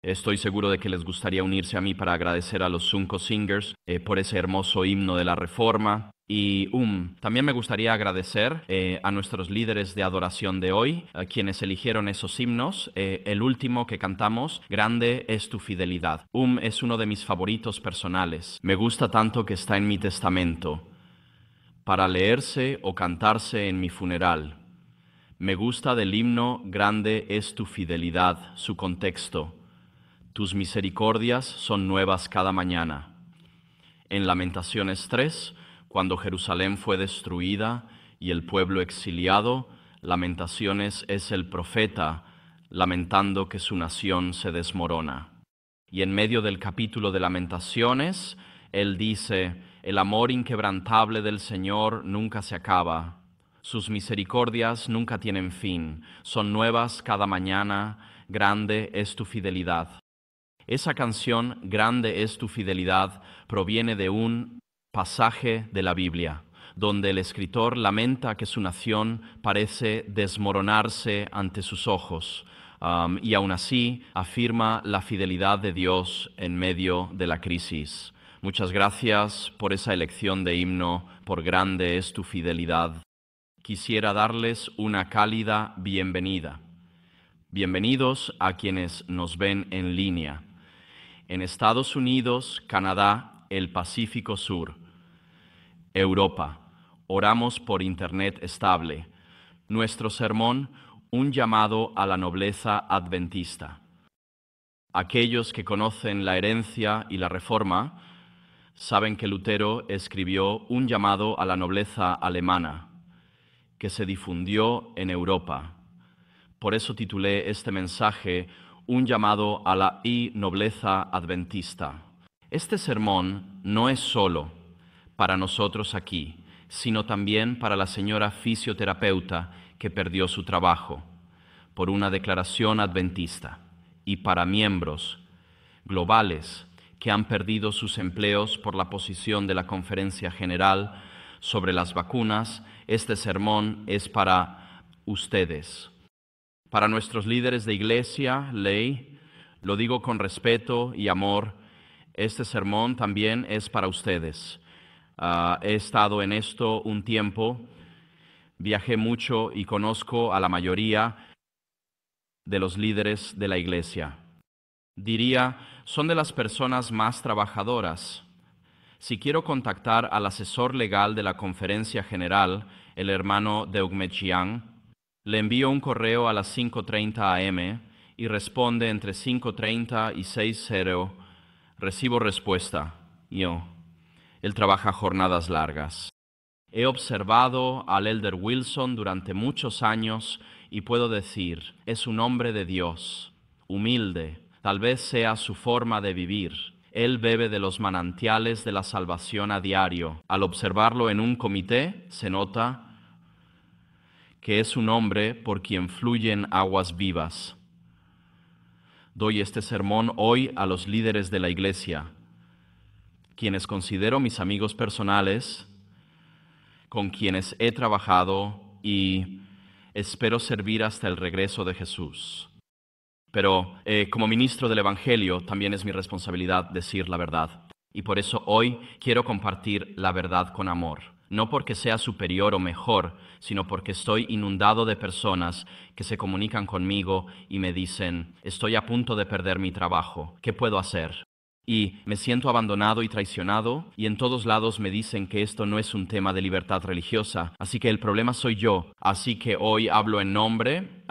Estoy seguro de que les gustaría unirse a mí para agradecer a los Sunco Singers por ese hermoso himno de la Reforma. Y también me gustaría agradecer a nuestros líderes de adoración de hoy, a quienes eligieron esos himnos. El último que cantamos, Grande es tu fidelidad. Es uno de mis favoritos personales. Me gusta tanto que está en mi testamento, para leerse o cantarse en mi funeral. Me gusta del himno Grande es tu fidelidad, su contexto. Tus misericordias son nuevas cada mañana. En Lamentaciones 3, cuando Jerusalén fue destruida y el pueblo exiliado, Lamentaciones es el profeta lamentando que su nación se desmorona. Y en medio del capítulo de Lamentaciones, él dice: el amor inquebrantable del Señor nunca se acaba. Sus misericordias nunca tienen fin. Son nuevas cada mañana. Grande es tu fidelidad. Esa canción, Grande es tu fidelidad, proviene de un pasaje de la Biblia, donde el escritor lamenta que su nación parece desmoronarse ante sus ojos, y aún así afirma la fidelidad de Dios en medio de la crisis. Muchas gracias por esa elección de himno, por Grande es tu fidelidad. Quisiera darles una cálida bienvenida. Bienvenidos a quienes nos ven en línea. En Estados Unidos, Canadá, el Pacífico Sur, Europa, oramos por Internet estable. Nuestro sermón, un llamado a la nobleza adventista. Aquellos que conocen la herencia y la Reforma saben que Lutero escribió un llamado a la nobleza alemana, que se difundió en Europa. Por eso titulé este mensaje Un llamado a la nobleza adventista. Este sermón no es solo para nosotros aquí, sino también para la señora fisioterapeuta que perdió su trabajo por una declaración adventista, y para miembros globales que han perdido sus empleos por la posición de la Conferencia General sobre las vacunas. Este sermón es para ustedes. Para nuestros líderes de iglesia, ley, lo digo con respeto y amor, este sermón también es para ustedes. He estado en esto un tiempo, viajé mucho y conozco a la mayoría de los líderes de la iglesia. Diría, son de las personas más trabajadoras. Si quiero contactar al asesor legal de la Conferencia General, el hermano Deugmechian, le envío un correo a las 5:30 a.m. y responde entre 5:30 y 6:00. Recibo respuesta. Él trabaja jornadas largas. He observado al elder Wilson durante muchos años y puedo decir, es un hombre de Dios, humilde, tal vez sea su forma de vivir. Él bebe de los manantiales de la salvación a diario. Al observarlo en un comité, se nota que es un hombre por quien fluyen aguas vivas. Doy este sermón hoy a los líderes de la iglesia, quienes considero mis amigos personales, con quienes he trabajado y espero servir hasta el regreso de Jesús. Pero como ministro del Evangelio también es mi responsabilidad decir la verdad. Y por eso hoy quiero compartir la verdad con amor. No porque sea superior o mejor, sino porque estoy inundado de personas que se comunican conmigo y me dicen, estoy a punto de perder mi trabajo, ¿qué puedo hacer? Y me siento abandonado y traicionado, y en todos lados me dicen que esto no es un tema de libertad religiosa, así que el problema soy yo. Así que hoy hablo en nombre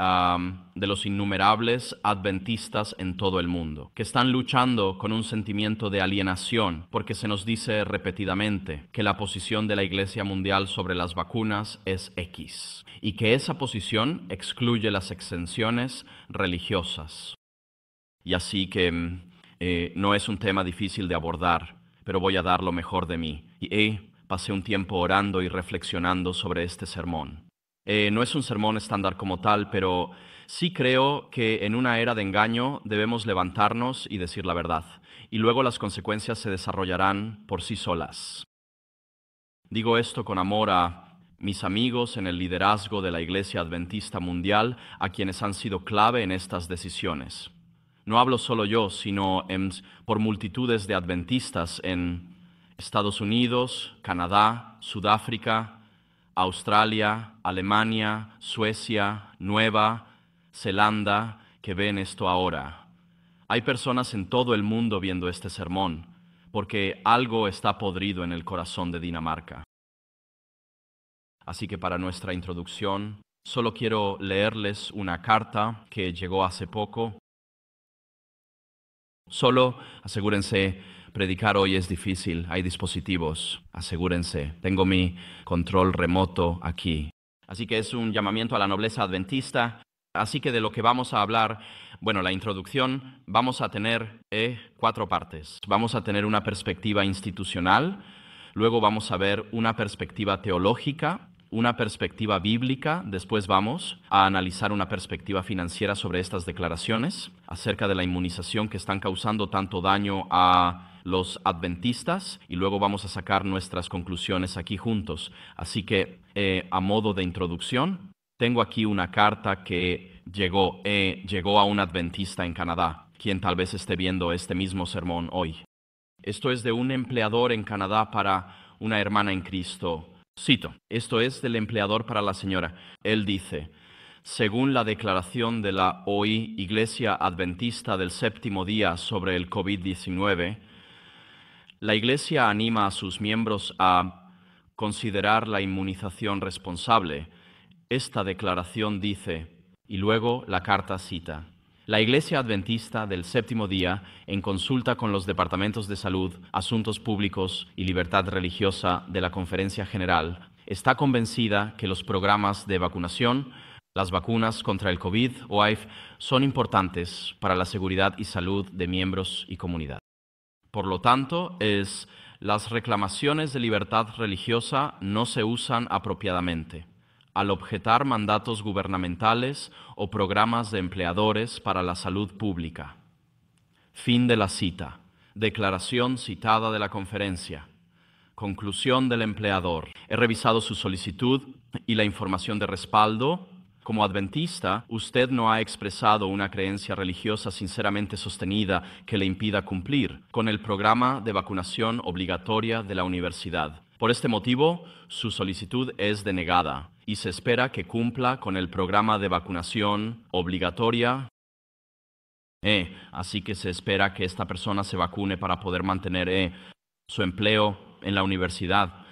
de los innumerables adventistas en todo el mundo, que están luchando con un sentimiento de alienación, porque se nos dice repetidamente que la posición de la Iglesia Mundial sobre las vacunas es X, y que esa posición excluye las exenciones religiosas. Y así que no es un tema difícil de abordar, pero voy a dar lo mejor de mí. Y pasé un tiempo orando y reflexionando sobre este sermón. No es un sermón estándar como tal, pero sí creo que en una era de engaño debemos levantarnos y decir la verdad, y luego las consecuencias se desarrollarán por sí solas. Digo esto con amor a mis amigos en el liderazgo de la Iglesia Adventista Mundial, a quienes han sido clave en estas decisiones. no hablo solo yo, sino por multitudes de adventistas en Estados Unidos, Canadá, Sudáfrica, Australia, Alemania, Suecia, Nueva Zelanda, que ven esto ahora. Hay personas en todo el mundo viendo este sermón, porque algo está podrido en el corazón de Dinamarca. Así que para nuestra introducción, solo quiero leerles una carta que llegó hace poco. Solo asegúrense, predicar hoy es difícil, hay dispositivos, asegúrense. Tengo mi control remoto aquí. Así que es un llamamiento a la nobleza adventista. Así que de lo que vamos a hablar, bueno, la introducción, vamos a tener 4 partes. Vamos a tener una perspectiva institucional, luego vamos a ver una perspectiva teológica, una perspectiva bíblica, después vamos a analizar una perspectiva financiera sobre estas declaraciones acerca de la inmunización que están causando tanto daño a los adventistas y luego vamos a sacar nuestras conclusiones aquí juntos. Así que a modo de introducción, tengo aquí una carta que llegó a un adventista en Canadá, quien tal vez esté viendo este mismo sermón hoy. Esto es de un empleador en Canadá para una hermana en Cristo. Cito, esto es del empleador para la señora. Él dice, según la declaración de la hoy Iglesia Adventista del Séptimo Día sobre el COVID-19, la Iglesia anima a sus miembros a considerar la inmunización responsable. Esta declaración dice, y luego la carta cita, la Iglesia Adventista del Séptimo Día, en consulta con los Departamentos de Salud, Asuntos Públicos y Libertad Religiosa de la Conferencia General, está convencida que los programas de vacunación, las vacunas contra el COVID o AIF, son importantes para la seguridad y salud de miembros y comunidad. Por lo tanto, las reclamaciones de libertad religiosa no se usan apropiadamente al objetar mandatos gubernamentales o programas de empleadores para la salud pública. Fin de la cita. Declaración citada de la conferencia. Conclusión del empleador. He revisado su solicitud y la información de respaldo. Como adventista, usted no ha expresado una creencia religiosa sinceramente sostenida que le impida cumplir con el programa de vacunación obligatoria de la universidad. Por este motivo, su solicitud es denegada y se espera que cumpla con el programa de vacunación obligatoria. Así que se espera que esta persona se vacune para poder mantener su empleo en la universidad.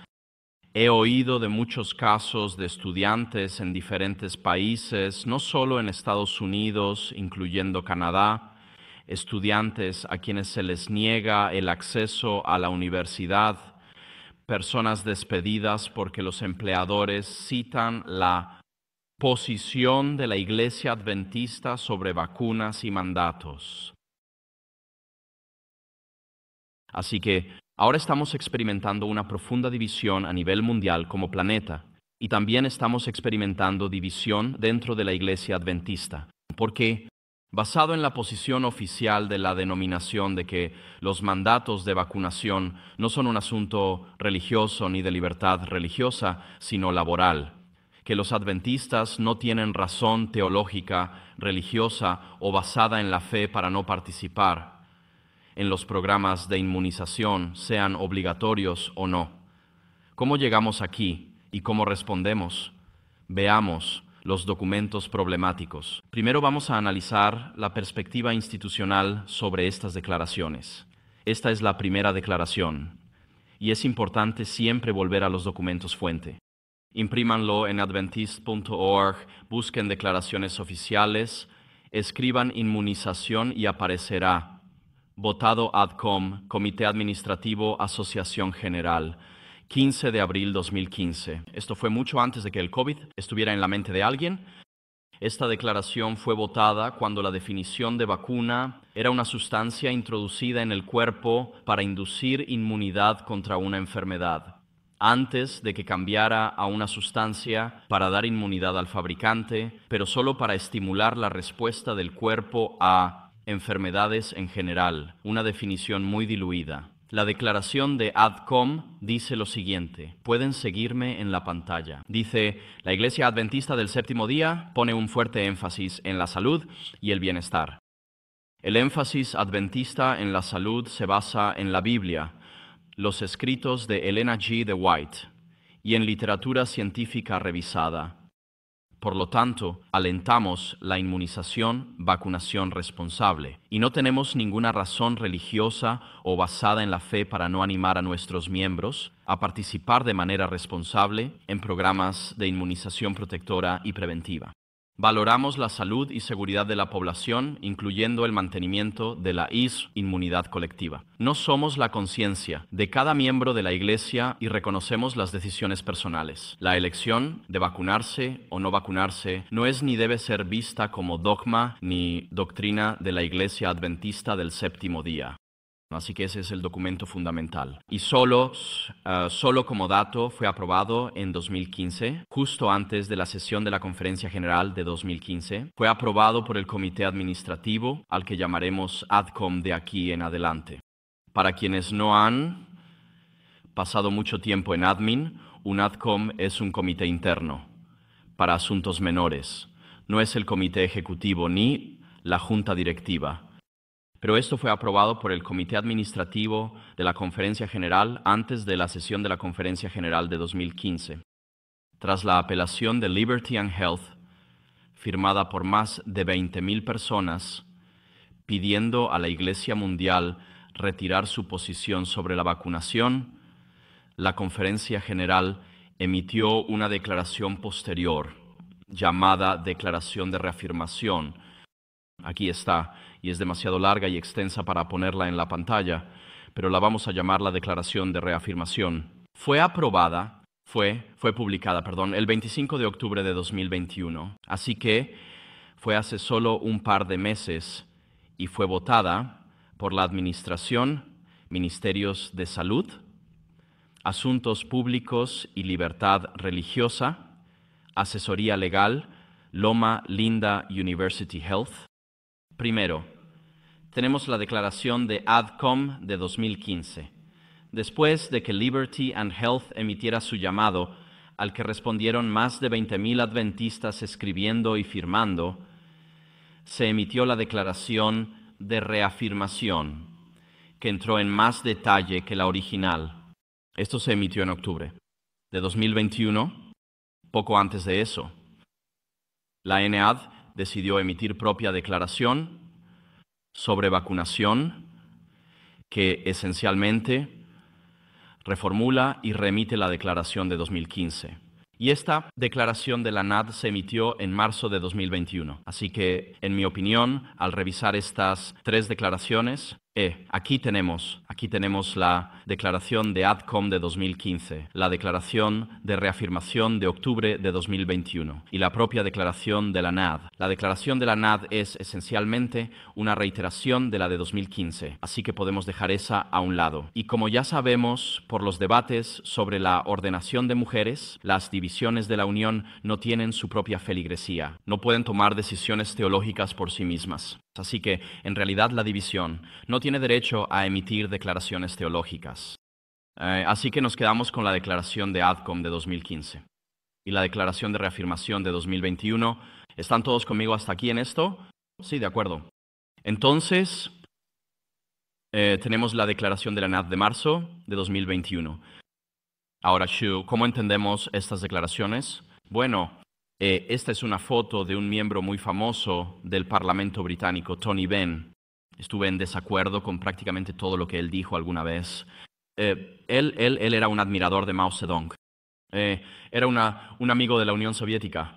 He oído de muchos casos de estudiantes en diferentes países, no solo en Estados Unidos, incluyendo Canadá, estudiantes a quienes se les niega el acceso a la universidad, personas despedidas porque los empleadores citan la posición de la Iglesia Adventista sobre vacunas y mandatos. Así que ahora estamos experimentando una profunda división a nivel mundial como planeta y también estamos experimentando división dentro de la Iglesia Adventista, porque basado en la posición oficial de la denominación de que los mandatos de vacunación no son un asunto religioso ni de libertad religiosa, sino laboral, que los adventistas no tienen razón teológica, religiosa o basada en la fe para no participar en los programas de inmunización, sean obligatorios o no. ¿Cómo llegamos aquí y cómo respondemos? Veamos los documentos problemáticos. Primero vamos a analizar la perspectiva institucional sobre estas declaraciones. Esta es la primera declaración, y es importante siempre volver a los documentos fuente. Imprímanlo en adventist.org, busquen declaraciones oficiales, escriban inmunización y aparecerá. Votado ADCOM, Comité Administrativo, Asociación General. 15 de abril 2015. Esto fue mucho antes de que el COVID estuviera en la mente de alguien. Esta declaración fue votada cuando la definición de vacuna era una sustancia introducida en el cuerpo para inducir inmunidad contra una enfermedad, antes de que cambiara a una sustancia para dar inmunidad al fabricante, pero solo para estimular la respuesta del cuerpo a enfermedades en general, una definición muy diluida. La declaración de ADCOM dice lo siguiente, pueden seguirme en la pantalla. Dice, la Iglesia Adventista del Séptimo Día pone un fuerte énfasis en la salud y el bienestar. El énfasis adventista en la salud se basa en la Biblia, los escritos de Elena G. de White y en literatura científica revisada. Por lo tanto, alentamos la inmunización, vacunación responsable, y no tenemos ninguna razón religiosa o basada en la fe para no animar a nuestros miembros a participar de manera responsable en programas de inmunización protectora y preventiva. Valoramos la salud y seguridad de la población, incluyendo el mantenimiento de la inmunidad colectiva. No somos la conciencia de cada miembro de la Iglesia y reconocemos las decisiones personales. La elección de vacunarse o no vacunarse no es ni debe ser vista como dogma ni doctrina de la Iglesia Adventista del Séptimo Día. Así que ese es el documento fundamental. Y solo como dato, fue aprobado en 2015, justo antes de la sesión de la Conferencia General de 2015. Fue aprobado por el Comité Administrativo, al que llamaremos ADCOM de aquí en adelante. Para quienes no han pasado mucho tiempo en admin, un ADCOM es un comité interno para asuntos menores. No es el comité ejecutivo ni la junta directiva. Pero esto fue aprobado por el Comité Administrativo de la Conferencia General antes de la sesión de la Conferencia General de 2015. Tras la apelación de Liberty and Health, firmada por más de 20,000 personas, pidiendo a la Iglesia Mundial retirar su posición sobre la vacunación, la Conferencia General emitió una declaración posterior, llamada Declaración de Reafirmación. Aquí está, y es demasiado larga y extensa para ponerla en la pantalla, pero la vamos a llamar la Declaración de Reafirmación. Fue publicada, el 25 de octubre de 2021, así que fue hace solo un par de meses y fue votada por la Administración, Ministerios de Salud, Asuntos Públicos y Libertad Religiosa, Asesoría Legal, Loma Linda University Health. Primero, tenemos la declaración de ADCOM de 2015. Después de que Liberty and Health emitiera su llamado, al que respondieron más de 20,000 adventistas escribiendo y firmando, se emitió la declaración de reafirmación, que entró en más detalle que la original. Esto se emitió en octubre de 2021, poco antes de eso. La NAD decidió emitir propia declaración sobre vacunación que esencialmente reformula y remite la declaración de 2015. Y esta declaración de la NAD se emitió en marzo de 2021. Así que, en mi opinión, al revisar estas tres declaraciones, aquí tenemos la declaración de ADCOM de 2015, la declaración de reafirmación de octubre de 2021 y la propia declaración de la NAD. La declaración de la NAD es esencialmente una reiteración de la de 2015, así que podemos dejar esa a un lado. Y como ya sabemos por los debates sobre la ordenación de mujeres, las divisiones de la Unión no tienen su propia feligresía, no pueden tomar decisiones teológicas por sí mismas. Así que, en realidad, la división no tiene derecho a emitir declaraciones teológicas. Así que nos quedamos con la declaración de ADCOM de 2015 y la declaración de reafirmación de 2021. ¿Están todos conmigo hasta aquí en esto? Sí, de acuerdo. Entonces, tenemos la declaración de la NAD de marzo de 2021. Ahora, Shu, ¿cómo entendemos estas declaraciones? Bueno, esta es una foto de un miembro muy famoso del Parlamento británico, Tony Benn. Estuve en desacuerdo con prácticamente todo lo que él dijo alguna vez. Él era un admirador de Mao Zedong. Era un amigo de la Unión Soviética.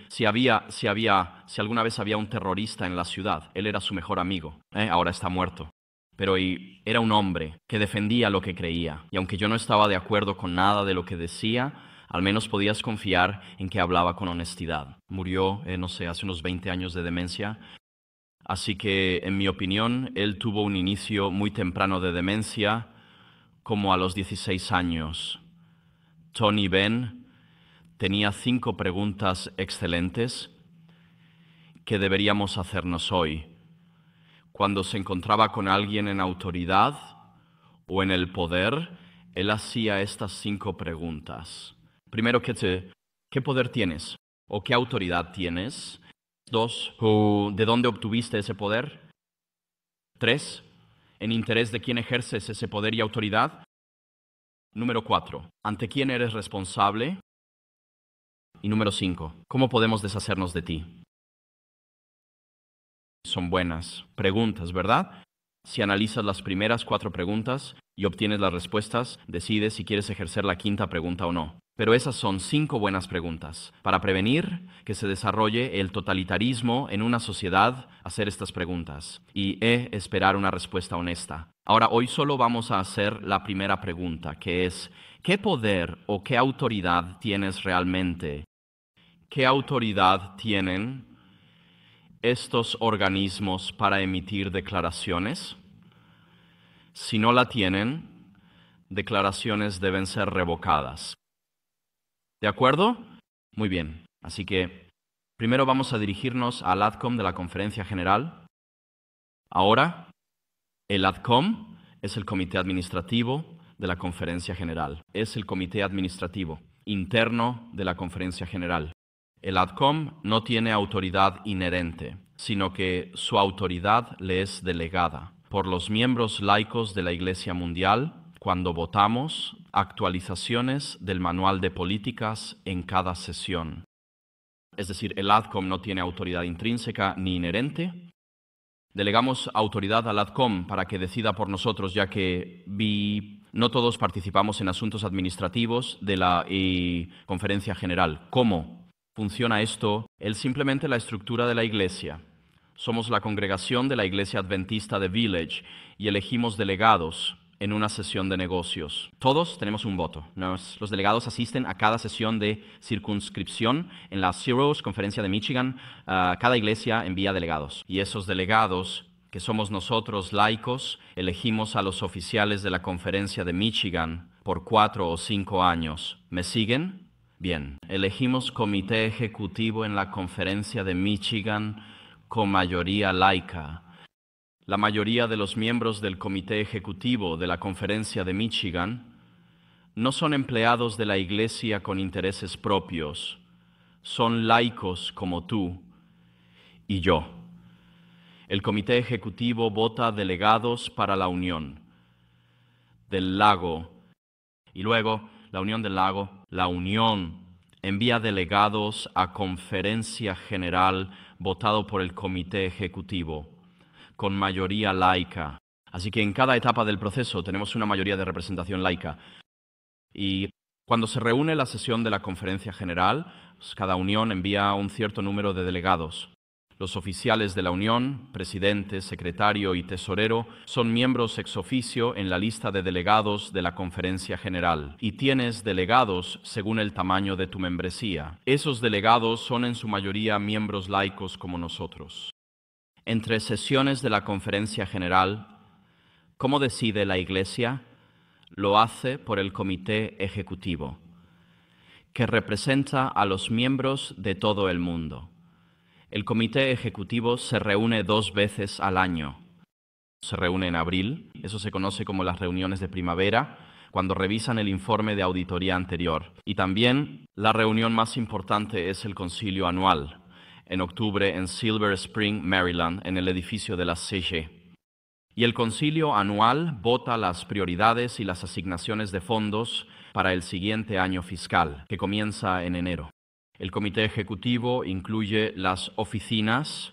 Si alguna vez había un terrorista en la ciudad, él era su mejor amigo. Ahora está muerto. Pero era un hombre que defendía lo que creía. Y aunque yo no estaba de acuerdo con nada de lo que decía, al menos podías confiar en que hablaba con honestidad. Murió, hace unos 20 años de demencia. Así que, en mi opinión, él tuvo un inicio muy temprano de demencia, como a los 16 años. Tony Benn tenía 5 preguntas excelentes que deberíamos hacernos hoy. Cuando se encontraba con alguien en autoridad o en el poder, él hacía estas 5 preguntas. Primero, ¿qué poder tienes? ¿O qué autoridad tienes? 2, ¿de dónde obtuviste ese poder? 3. En interés de quién ejerces ese poder y autoridad. Número 4. ¿Ante quién eres responsable? Y número 5. ¿Cómo podemos deshacernos de ti? Son buenas preguntas, ¿verdad? Si analizas las primeras 4 preguntas y obtienes las respuestas, decides si quieres ejercer la quinta pregunta o no. Pero esas son 5 buenas preguntas. Para prevenir que se desarrolle el totalitarismo en una sociedad, hacer estas preguntas y esperar una respuesta honesta. Ahora, hoy solo vamos a hacer la primera pregunta, que es, ¿qué poder o qué autoridad tienes realmente? ¿Qué autoridad tienen estos organismos para emitir declaraciones? Si no la tienen, declaraciones deben ser revocadas. ¿De acuerdo? Muy bien. Así que primero vamos a dirigirnos al ADCOM de la Conferencia General. Ahora, el ADCOM es el Comité Administrativo de la Conferencia General. Es el Comité Administrativo interno de la Conferencia General. El ADCOM no tiene autoridad inherente, sino que su autoridad le es delegada por los miembros laicos de la Iglesia Mundial cuando votamos actualizaciones del manual de políticas en cada sesión. Es decir, el ADCOM no tiene autoridad intrínseca ni inherente. Delegamos autoridad al ADCOM para que decida por nosotros, ya que no todos participamos en asuntos administrativos de la Conferencia General. ¿Cómo funciona esto? Es simplemente la estructura de la Iglesia. Somos la congregación de la Iglesia Adventista de Village y elegimos delegados en una sesión de negocios. Todos tenemos un voto. Los delegados asisten a cada sesión de circunscripción. En la Zeros, Conferencia de Michigan, cada iglesia envía delegados. Y esos delegados, que somos nosotros laicos, elegimos a los oficiales de la Conferencia de Michigan por 4 o 5 años. ¿Me siguen? Bien. Elegimos comité ejecutivo en la Conferencia de Michigan con mayoría laica. La mayoría de los miembros del Comité Ejecutivo de la Conferencia de Michigan no son empleados de la Iglesia con intereses propios, son laicos como tú y yo. El Comité Ejecutivo vota delegados para la Unión del Lago y luego la Unión del Lago, la Unión envía delegados a Conferencia General votado por el Comité Ejecutivo con mayoría laica. Así que en cada etapa del proceso tenemos una mayoría de representación laica. Y cuando se reúne la sesión de la Conferencia General, cada unión envía un cierto número de delegados. Los oficiales de la unión, presidente, secretario y tesorero, son miembros ex officio en la lista de delegados de la Conferencia General. Y tienes delegados según el tamaño de tu membresía. Esos delegados son en su mayoría miembros laicos como nosotros. Entre sesiones de la Conferencia General, ¿cómo decide la Iglesia? Lo hace por el Comité Ejecutivo, que representa a los miembros de todo el mundo. El Comité Ejecutivo se reúne 2 veces al año. Se reúne en abril, eso se conoce como las reuniones de primavera, cuando revisan el informe de auditoría anterior. Y también la reunión más importante es el concilio anual, en octubre en Silver Spring, Maryland, en el edificio de la CG. Y el concilio anual vota las prioridades y las asignaciones de fondos para el siguiente año fiscal, que comienza en enero. El comité ejecutivo incluye las oficinas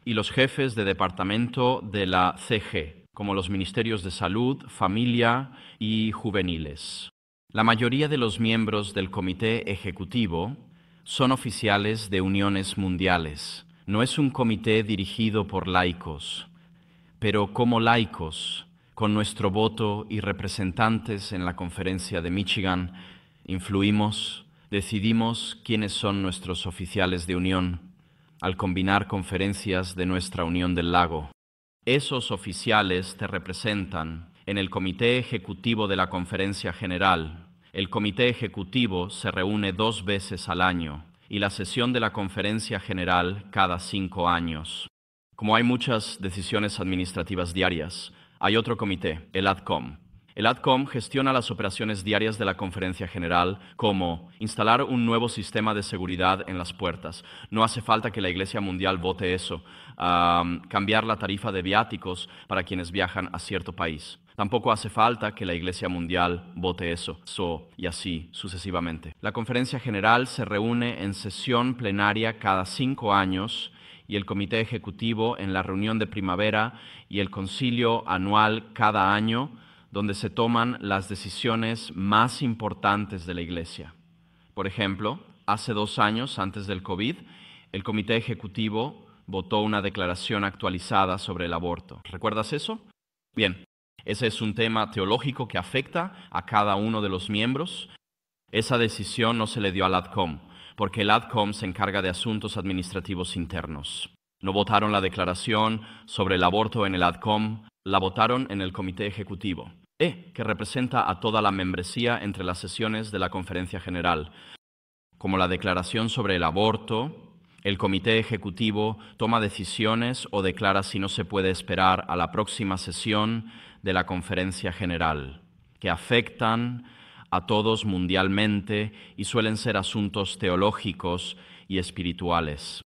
y los jefes de departamento de la CG, como los ministerios de salud, familia y juveniles. La mayoría de los miembros del comité ejecutivo son oficiales de uniones mundiales. No es un comité dirigido por laicos, pero como laicos, con nuestro voto y representantes en la Conferencia de Michigan, influimos, decidimos quiénes son nuestros oficiales de unión al combinar conferencias de nuestra Unión del Lago. Esos oficiales te representan en el Comité Ejecutivo de la Conferencia General. El Comité Ejecutivo se reúne 2 veces al año y la sesión de la Conferencia General cada 5 años. Como hay muchas decisiones administrativas diarias, hay otro comité, el ADCOM. El ADCOM gestiona las operaciones diarias de la Conferencia General, como instalar un nuevo sistema de seguridad en las puertas. No hace falta que la Iglesia Mundial vote eso. Cambiar la tarifa de viáticos para quienes viajan a cierto país. Tampoco hace falta que la Iglesia Mundial vote eso, y así sucesivamente. La Conferencia General se reúne en sesión plenaria cada 5 años y el Comité Ejecutivo en la reunión de primavera y el concilio anual cada año, donde se toman las decisiones más importantes de la Iglesia. Por ejemplo, hace 2 años, antes del COVID, el Comité Ejecutivo votó una declaración actualizada sobre el aborto. ¿Recuerdas eso? Bien, ese es un tema teológico que afecta a cada uno de los miembros. Esa decisión no se le dio al ADCOM, porque el ADCOM se encarga de asuntos administrativos internos. No votaron la declaración sobre el aborto en el ADCOM, la votaron en el Comité Ejecutivo, que representa a toda la membresía entre las sesiones de la Conferencia General. Como la declaración sobre el aborto, el Comité Ejecutivo toma decisiones o declara si no se puede esperar a la próxima sesión de la Conferencia General, que afectan a todos mundialmente y suelen ser asuntos teológicos y espirituales.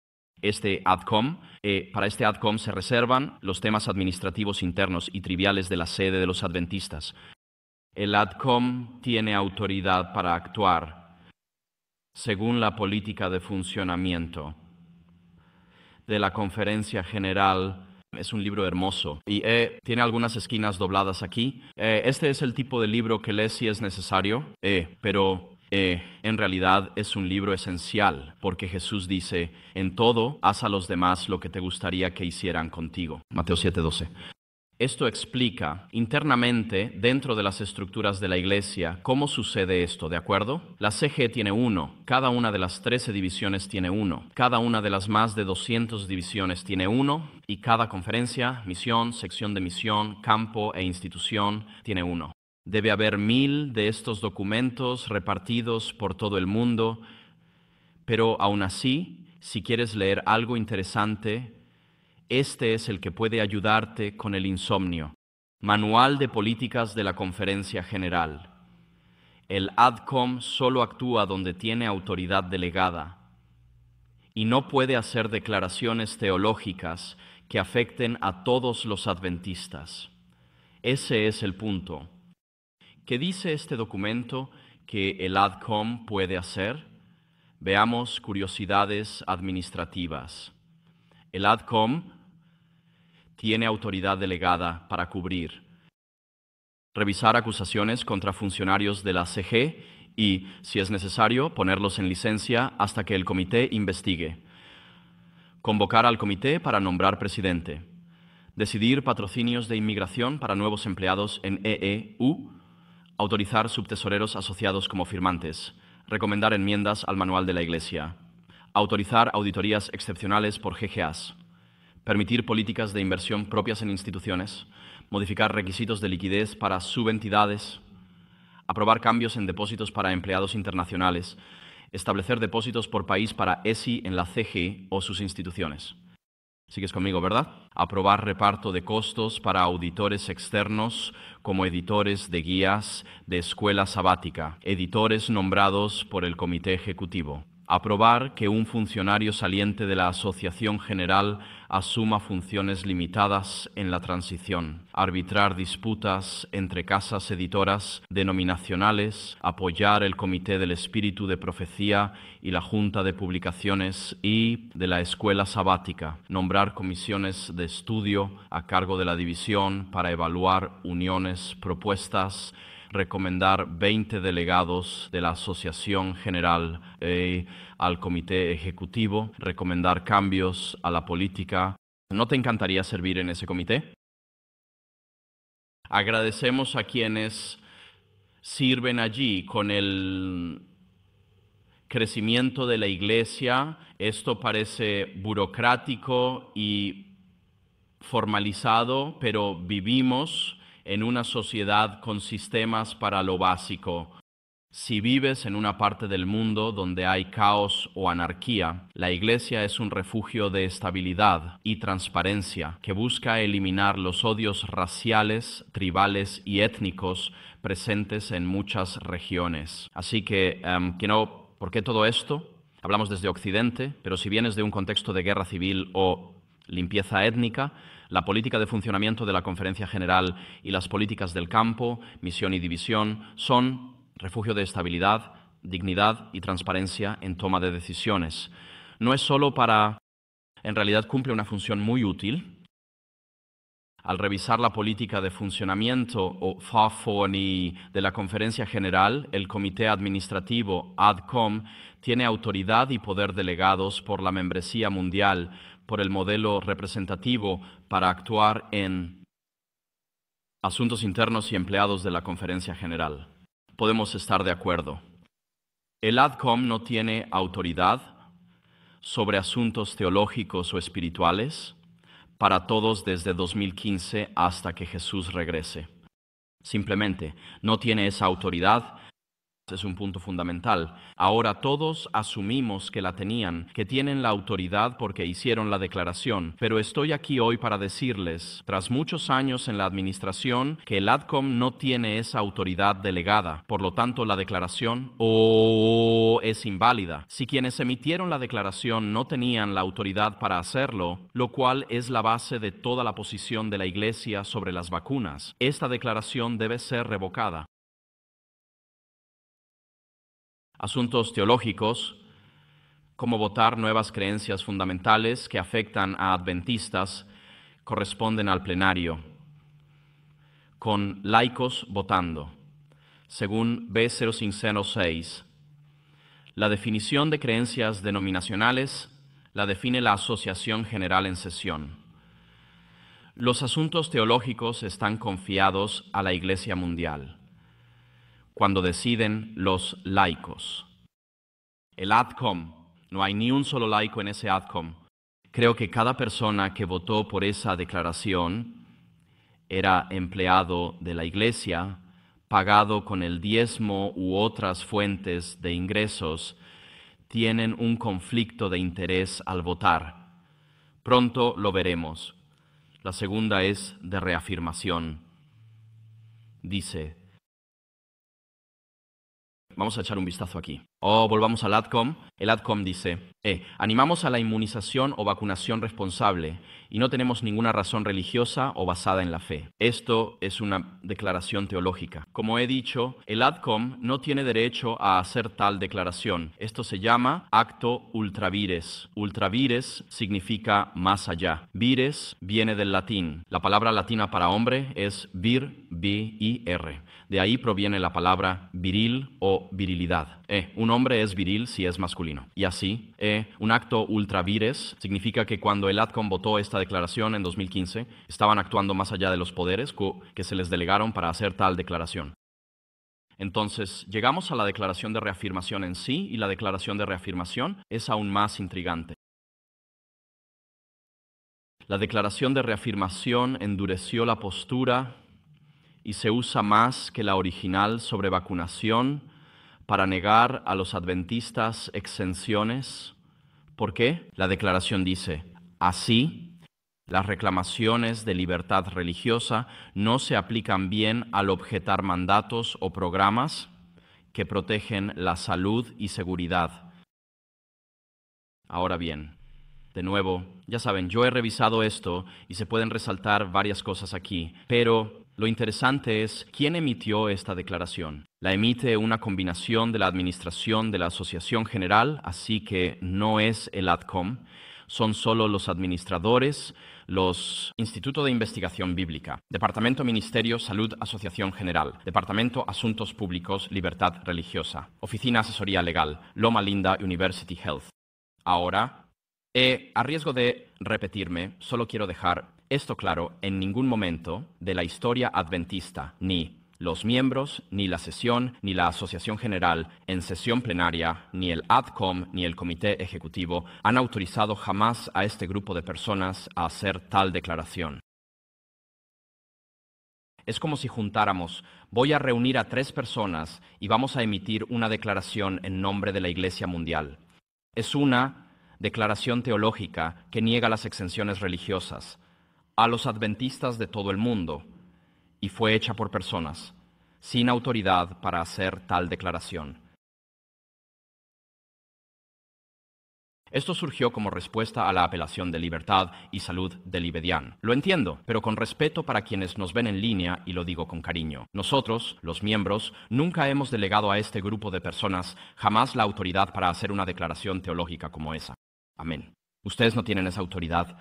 Para este ADCOM se reservan los temas administrativos internos y triviales de la sede de los adventistas. El ADCOM tiene autoridad para actuar según la política de funcionamiento de la Conferencia General. Es un libro hermoso y tiene algunas esquinas dobladas aquí. Este es el tipo de libro que lees si es necesario, pero en realidad es un libro esencial, porque Jesús dice, en todo, haz a los demás lo que te gustaría que hicieran contigo. Mateo 7:12. Esto explica internamente, dentro de las estructuras de la Iglesia, cómo sucede esto, ¿de acuerdo? La CG tiene 1, cada una de las 13 divisiones tiene 1, cada una de las más de 200 divisiones tiene 1, y cada conferencia, misión, sección de misión, campo e institución tiene 1. Debe haber 1000 de estos documentos repartidos por todo el mundo, pero aún así, si quieres leer algo interesante, este es el que puede ayudarte con el insomnio. Manual de Políticas de la Conferencia General. El ADCOM solo actúa donde tiene autoridad delegada y no puede hacer declaraciones teológicas que afecten a todos los adventistas. Ese es el punto. ¿Qué dice este documento que el ADCOM puede hacer? Veamos curiosidades administrativas. El ADCOM tiene autoridad delegada para cubrir, revisar acusaciones contra funcionarios de la CG y, si es necesario, ponerlos en licencia hasta que el comité investigue, convocar al comité para nombrar presidente, decidir patrocinios de inmigración para nuevos empleados en EEU, autorizar subtesoreros asociados como firmantes, recomendar enmiendas al manual de la Iglesia, autorizar auditorías excepcionales por GGAs, permitir políticas de inversión propias en instituciones, modificar requisitos de liquidez para subentidades, aprobar cambios en depósitos para empleados internacionales, establecer depósitos por país para ESI en la CG o sus instituciones. ¿Sigues conmigo, verdad? Aprobar reparto de costos para auditores externos como editores de guías de escuela sabática, editores nombrados por el Comité Ejecutivo. Aprobar que un funcionario saliente de la Asociación General asuma funciones limitadas en la transición. Arbitrar disputas entre casas editoras denominacionales. Apoyar el Comité del Espíritu de Profecía y la Junta de Publicaciones y de la Escuela Sabática. Nombrar comisiones de estudio a cargo de la división para evaluar uniones propuestas. Recomendar 20 delegados de la Asociación General al Comité Ejecutivo, recomendar cambios a la política. ¿No te encantaría servir en ese comité? Agradecemos a quienes sirven allí. Con el crecimiento de la Iglesia, esto parece burocrático y formalizado, pero vivimos en una sociedad con sistemas para lo básico. Si vives en una parte del mundo donde hay caos o anarquía, la Iglesia es un refugio de estabilidad y transparencia que busca eliminar los odios raciales, tribales y étnicos presentes en muchas regiones. Así que, ¿por qué todo esto? Hablamos desde Occidente, pero si vienes de un contexto de guerra civil o limpieza étnica, la política de funcionamiento de la Conferencia General y las políticas del campo, misión y división, son refugio de estabilidad, dignidad y transparencia en toma de decisiones. No es solo en realidad cumple una función muy útil. Al revisar la política de funcionamiento o FAFONI de la Conferencia General, el Comité Administrativo ADCOM tiene autoridad y poder delegados por la membresía mundial, por el modelo representativo para actuar en asuntos internos y empleados de la Conferencia General. Podemos estar de acuerdo. El ADCOM no tiene autoridad sobre asuntos teológicos o espirituales para todos desde 2015 hasta que Jesús regrese. Simplemente no tiene esa autoridad. Es un punto fundamental. Ahora todos asumimos que la tenían, que tienen la autoridad porque hicieron la declaración, pero estoy aquí hoy para decirles, tras muchos años en la administración, que el ADCOM no tiene esa autoridad delegada. Por lo tanto, la declaración es inválida. Si quienes emitieron la declaración no tenían la autoridad para hacerlo, lo cual es la base de toda la posición de la Iglesia sobre las vacunas, esta declaración debe ser revocada. Asuntos teológicos, como votar nuevas creencias fundamentales que afectan a adventistas, corresponden al plenario, con laicos votando. Según B0506, la definición de creencias denominacionales la define la Asociación General en sesión. Los asuntos teológicos están confiados a la Iglesia Mundial, cuando deciden los laicos. El ADCOM, no hay ni un solo laico en ese ADCOM. Creo que cada persona que votó por esa declaración era empleado de la Iglesia, pagado con el diezmo u otras fuentes de ingresos, tienen un conflicto de interés al votar. Pronto lo veremos. La segunda es de reafirmación. Dice, vamos a echar un vistazo aquí. Volvamos al ADCOM. El ADCOM dice, animamos a la inmunización o vacunación responsable y no tenemos ninguna razón religiosa o basada en la fe. Esto es una declaración teológica. Como he dicho, el ADCOM no tiene derecho a hacer tal declaración. Esto se llama acto ultra vires. Ultra vires significa más allá. Vires viene del latín. La palabra latina para hombre es vir, vir. De ahí proviene la palabra viril o virilidad. Un hombre es viril si es masculino. Y así, un acto ultra vires significa que cuando el ADCOM votó esta declaración en 2015, estaban actuando más allá de los poderes que se les delegaron para hacer tal declaración. Entonces, llegamos a la declaración de reafirmación en sí, y la declaración de reafirmación es aún más intrigante. La declaración de reafirmación endureció la postura y se usa más que la original sobre vacunación para negar a los adventistas exenciones. ¿Por qué? La declaración dice, así, las reclamaciones de libertad religiosa no se aplican bien al objetar mandatos o programas que protegen la salud y seguridad. Ahora bien, de nuevo, ya saben, yo he revisado esto y se pueden resaltar varias cosas aquí, pero lo interesante es quién emitió esta declaración. La emite una combinación de la administración de la Asociación General, así que no es el ADCOM, son solo los administradores, los Instituto de Investigación Bíblica, Departamento Ministerio Salud Asociación General, Departamento Asuntos Públicos Libertad Religiosa, Oficina Asesoría Legal, Loma Linda University Health. Ahora, a riesgo de repetirme, solo quiero dejar esto claro: en ningún momento de la historia adventista, ni los miembros, ni la sesión, ni la Asociación General en sesión plenaria, ni el ADCOM, ni el Comité Ejecutivo han autorizado jamás a este grupo de personas a hacer tal declaración. Es como si juntáramos, voy a reunir a 3 personas y vamos a emitir una declaración en nombre de la Iglesia Mundial. Es una declaración teológica que niega las exenciones religiosas a los adventistas de todo el mundo y fue hecha por personas sin autoridad para hacer tal declaración. Esto surgió como respuesta a la apelación de libertad y salud de Libedian. Lo entiendo, pero con respeto para quienes nos ven en línea, y lo digo con cariño. Nosotros, los miembros, nunca hemos delegado a este grupo de personas jamás la autoridad para hacer una declaración teológica como esa. Amén. Ustedes no tienen esa autoridad.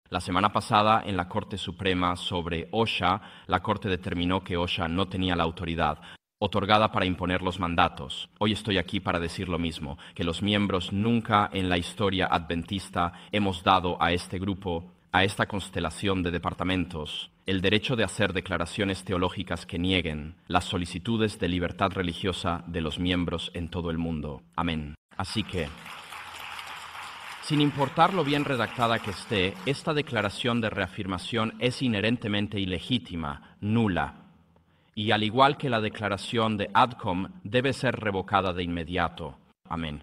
La semana pasada, en la Corte Suprema sobre OSHA, la Corte determinó que OSHA no tenía la autoridad otorgada para imponer los mandatos. Hoy estoy aquí para decir lo mismo, que los miembros nunca en la historia adventista hemos dado a este grupo, a esta constelación de departamentos, el derecho de hacer declaraciones teológicas que nieguen las solicitudes de libertad religiosa de los miembros en todo el mundo. Amén. Así que, sin importar lo bien redactada que esté, esta declaración de reafirmación es inherentemente ilegítima, nula, y al igual que la declaración de ADCOM, debe ser revocada de inmediato. Amén.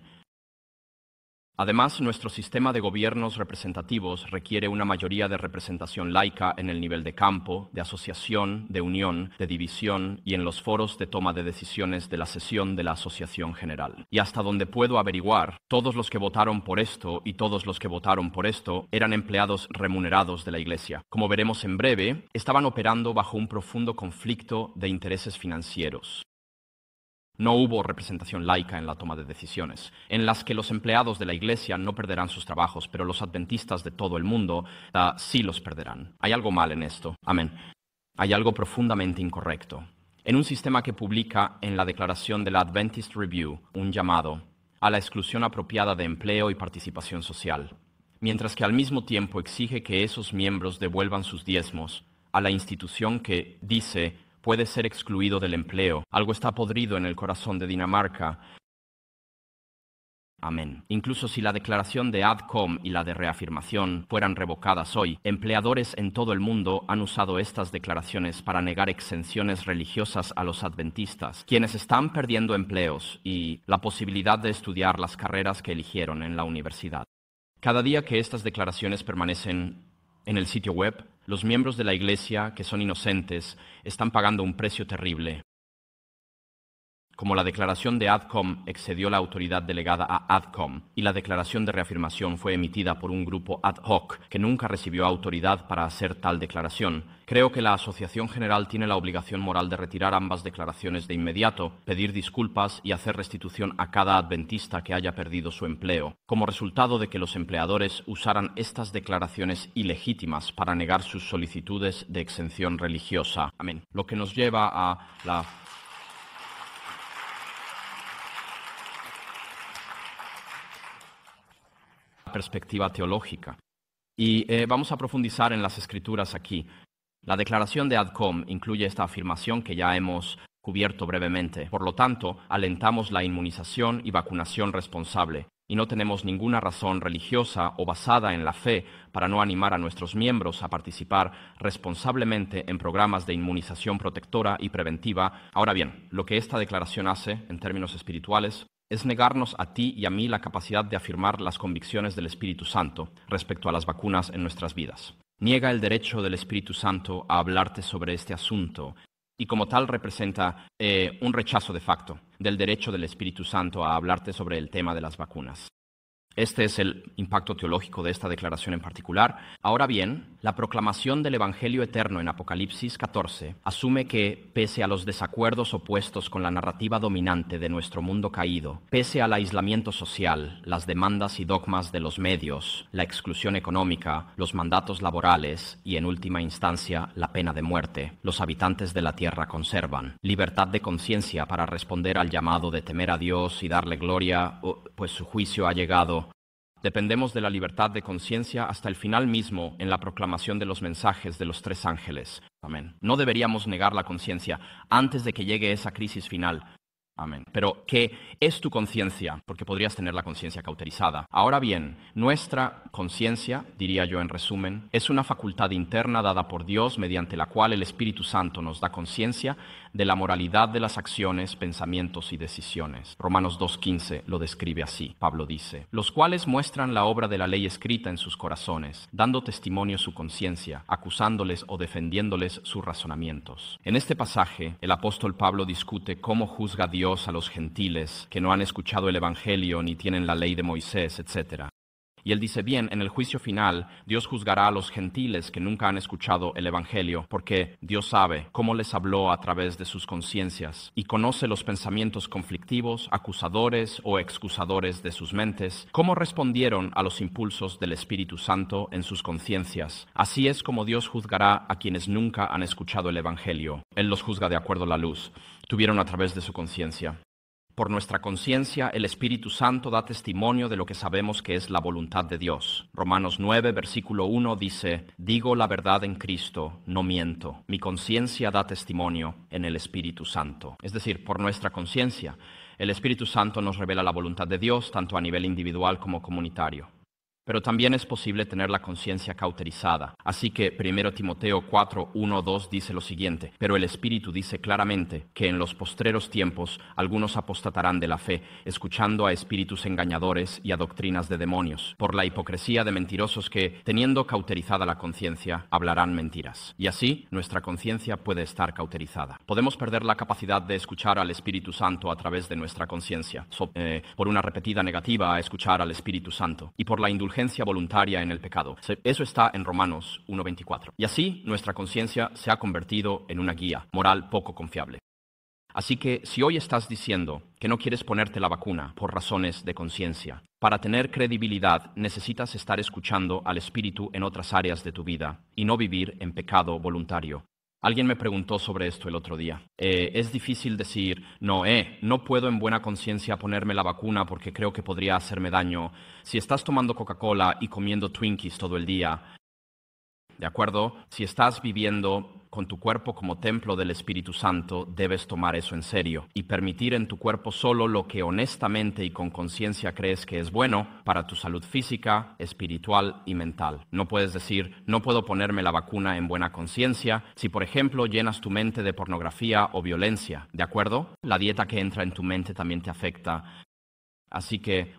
Además, nuestro sistema de gobiernos representativos requiere una mayoría de representación laica en el nivel de campo, de asociación, de unión, de división y en los foros de toma de decisiones de la sesión de la Asociación General. Y hasta donde puedo averiguar, todos los que votaron por esto y todos los que votaron por esto eran empleados remunerados de la Iglesia. Como veremos en breve, estaban operando bajo un profundo conflicto de intereses financieros. No hubo representación laica en la toma de decisiones, en las que los empleados de la Iglesia no perderán sus trabajos, pero los adventistas de todo el mundo sí los perderán. Hay algo mal en esto. Amén. Hay algo profundamente incorrecto. En un sistema que publica en la declaración de la Adventist Review un llamado a la exclusión apropiada de empleo y participación social, mientras que al mismo tiempo exige que esos miembros devuelvan sus diezmos a la institución que dice puede ser excluido del empleo. Algo está podrido en el corazón de Dinamarca. Amén. Incluso si la declaración de ADCOM y la de reafirmación fueran revocadas hoy, empleadores en todo el mundo han usado estas declaraciones para negar exenciones religiosas a los adventistas, quienes están perdiendo empleos y la posibilidad de estudiar las carreras que eligieron en la universidad. Cada día que estas declaraciones permanecen en el sitio web, los miembros de la Iglesia, que son inocentes, están pagando un precio terrible. Como la declaración de ADCOM excedió la autoridad delegada a ADCOM y la declaración de reafirmación fue emitida por un grupo ad hoc que nunca recibió autoridad para hacer tal declaración, creo que la Asociación General tiene la obligación moral de retirar ambas declaraciones de inmediato, pedir disculpas y hacer restitución a cada adventista que haya perdido su empleo, como resultado de que los empleadores usaran estas declaraciones ilegítimas para negar sus solicitudes de exención religiosa. Amén. Lo que nos lleva a la perspectiva teológica. Y vamos a profundizar en las escrituras aquí. La declaración de ADCOM incluye esta afirmación que ya hemos cubierto brevemente. Por lo tanto, alentamos la inmunización y vacunación responsable, y no tenemos ninguna razón religiosa o basada en la fe para no animar a nuestros miembros a participar responsablemente en programas de inmunización protectora y preventiva. Ahora bien, lo que esta declaración hace, en términos espirituales, es negarnos a ti y a mí la capacidad de afirmar las convicciones del Espíritu Santo respecto a las vacunas en nuestras vidas. Niega el derecho del Espíritu Santo a hablarte sobre este asunto y como tal representa un rechazo de facto del derecho del Espíritu Santo a hablarte sobre el tema de las vacunas. Este es el impacto teológico de esta declaración en particular. Ahora bien, la proclamación del Evangelio eterno en Apocalipsis 14 asume que, pese a los desacuerdos opuestos con la narrativa dominante de nuestro mundo caído, pese al aislamiento social, las demandas y dogmas de los medios, la exclusión económica, los mandatos laborales y, en última instancia, la pena de muerte, los habitantes de la tierra conservan libertad de conciencia para responder al llamado de temer a Dios y darle gloria, pues su juicio ha llegado. Dependemos de la libertad de conciencia hasta el final mismo en la proclamación de los mensajes de los 3 ángeles. Amén. No deberíamos negar la conciencia antes de que llegue esa crisis final. Amén. Pero, ¿qué es tu conciencia? Porque podrías tener la conciencia cauterizada. Ahora bien, nuestra conciencia, diría yo en resumen, es una facultad interna dada por Dios mediante la cual el Espíritu Santo nos da conciencia de la moralidad de las acciones, pensamientos y decisiones. Romanos 2:15 lo describe así. Pablo dice, los cuales muestran la obra de la ley escrita en sus corazones, dando testimonio su conciencia, acusándoles o defendiéndoles sus razonamientos. En este pasaje, el apóstol Pablo discute cómo juzga Dios a los gentiles que no han escuchado el Evangelio ni tienen la ley de Moisés, etc. Y él dice, bien, en el juicio final, Dios juzgará a los gentiles que nunca han escuchado el Evangelio, porque Dios sabe cómo les habló a través de sus conciencias y conoce los pensamientos conflictivos, acusadores o excusadores de sus mentes, cómo respondieron a los impulsos del Espíritu Santo en sus conciencias. Así es como Dios juzgará a quienes nunca han escuchado el Evangelio. Él los juzga de acuerdo a la luz. Tuvieron a través de su conciencia. Por nuestra conciencia, el Espíritu Santo da testimonio de lo que sabemos que es la voluntad de Dios. Romanos 9, versículo 1 dice, digo la verdad en Cristo, no miento. Mi conciencia da testimonio en el Espíritu Santo. Es decir, por nuestra conciencia, el Espíritu Santo nos revela la voluntad de Dios, tanto a nivel individual como comunitario. Pero también es posible tener la conciencia cauterizada. Así que 1 Timoteo 4, 1, 2 dice lo siguiente, pero el Espíritu dice claramente que en los postreros tiempos algunos apostatarán de la fe, escuchando a espíritus engañadores y a doctrinas de demonios, por la hipocresía de mentirosos que, teniendo cauterizada la conciencia, hablarán mentiras. Y así, nuestra conciencia puede estar cauterizada. Podemos perder la capacidad de escuchar al Espíritu Santo a través de nuestra conciencia, por una repetida negativa a escuchar al Espíritu Santo, y por la indulgencia voluntaria en el pecado. Eso está en Romanos 1:24. Y así nuestra conciencia se ha convertido en una guía moral poco confiable. Así que si hoy estás diciendo que no quieres ponerte la vacuna por razones de conciencia, para tener credibilidad necesitas estar escuchando al Espíritu en otras áreas de tu vida y no vivir en pecado voluntario. Alguien me preguntó sobre esto el otro día. Es difícil decir, no puedo en buena conciencia ponerme la vacuna porque creo que podría hacerme daño. Si estás tomando Coca-Cola y comiendo Twinkies todo el día, ¿de acuerdo? Si estás viviendo con tu cuerpo como templo del Espíritu Santo, debes tomar eso en serio y permitir en tu cuerpo solo lo que honestamente y con conciencia crees que es bueno para tu salud física, espiritual y mental. No puedes decir, no puedo ponerme la vacuna en buena conciencia si, por ejemplo, llenas tu mente de pornografía o violencia, ¿de acuerdo? La dieta que entra en tu mente también te afecta. Así que,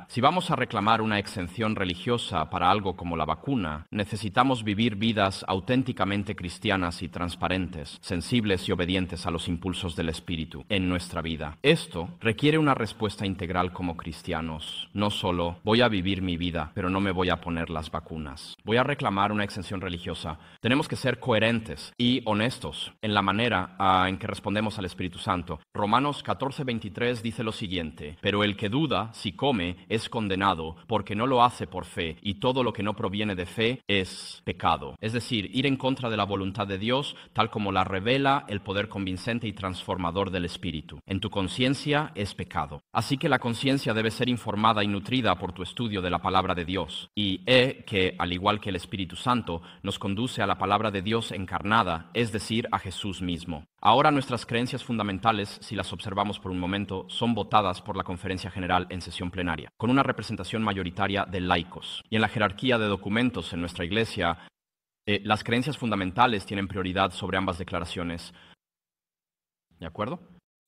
si vamos a reclamar una exención religiosa para algo como la vacuna, necesitamos vivir vidas auténticamente cristianas y transparentes, sensibles y obedientes a los impulsos del Espíritu en nuestra vida. Esto requiere una respuesta integral como cristianos. No solo voy a vivir mi vida, pero no me voy a poner las vacunas. Voy a reclamar una exención religiosa. Tenemos que ser coherentes y honestos en la manera en que respondemos al Espíritu Santo. Romanos 14:23 dice lo siguiente, pero el que duda, si come, es condenado, porque no lo hace por fe, y todo lo que no proviene de fe es pecado. Es decir, ir en contra de la voluntad de Dios, tal como la revela el poder convincente y transformador del Espíritu. En tu conciencia es pecado. Así que la conciencia debe ser informada y nutrida por tu estudio de la palabra de Dios. Y que, al igual que el Espíritu Santo, nos conduce a la palabra de Dios encarnada, es decir, a Jesús mismo. Ahora nuestras creencias fundamentales, si las observamos por un momento, son votadas por la Conferencia General en sesión plenaria, con una representación mayoritaria de laicos. Y en la jerarquía de documentos en nuestra Iglesia, las creencias fundamentales tienen prioridad sobre ambas declaraciones. ¿De acuerdo?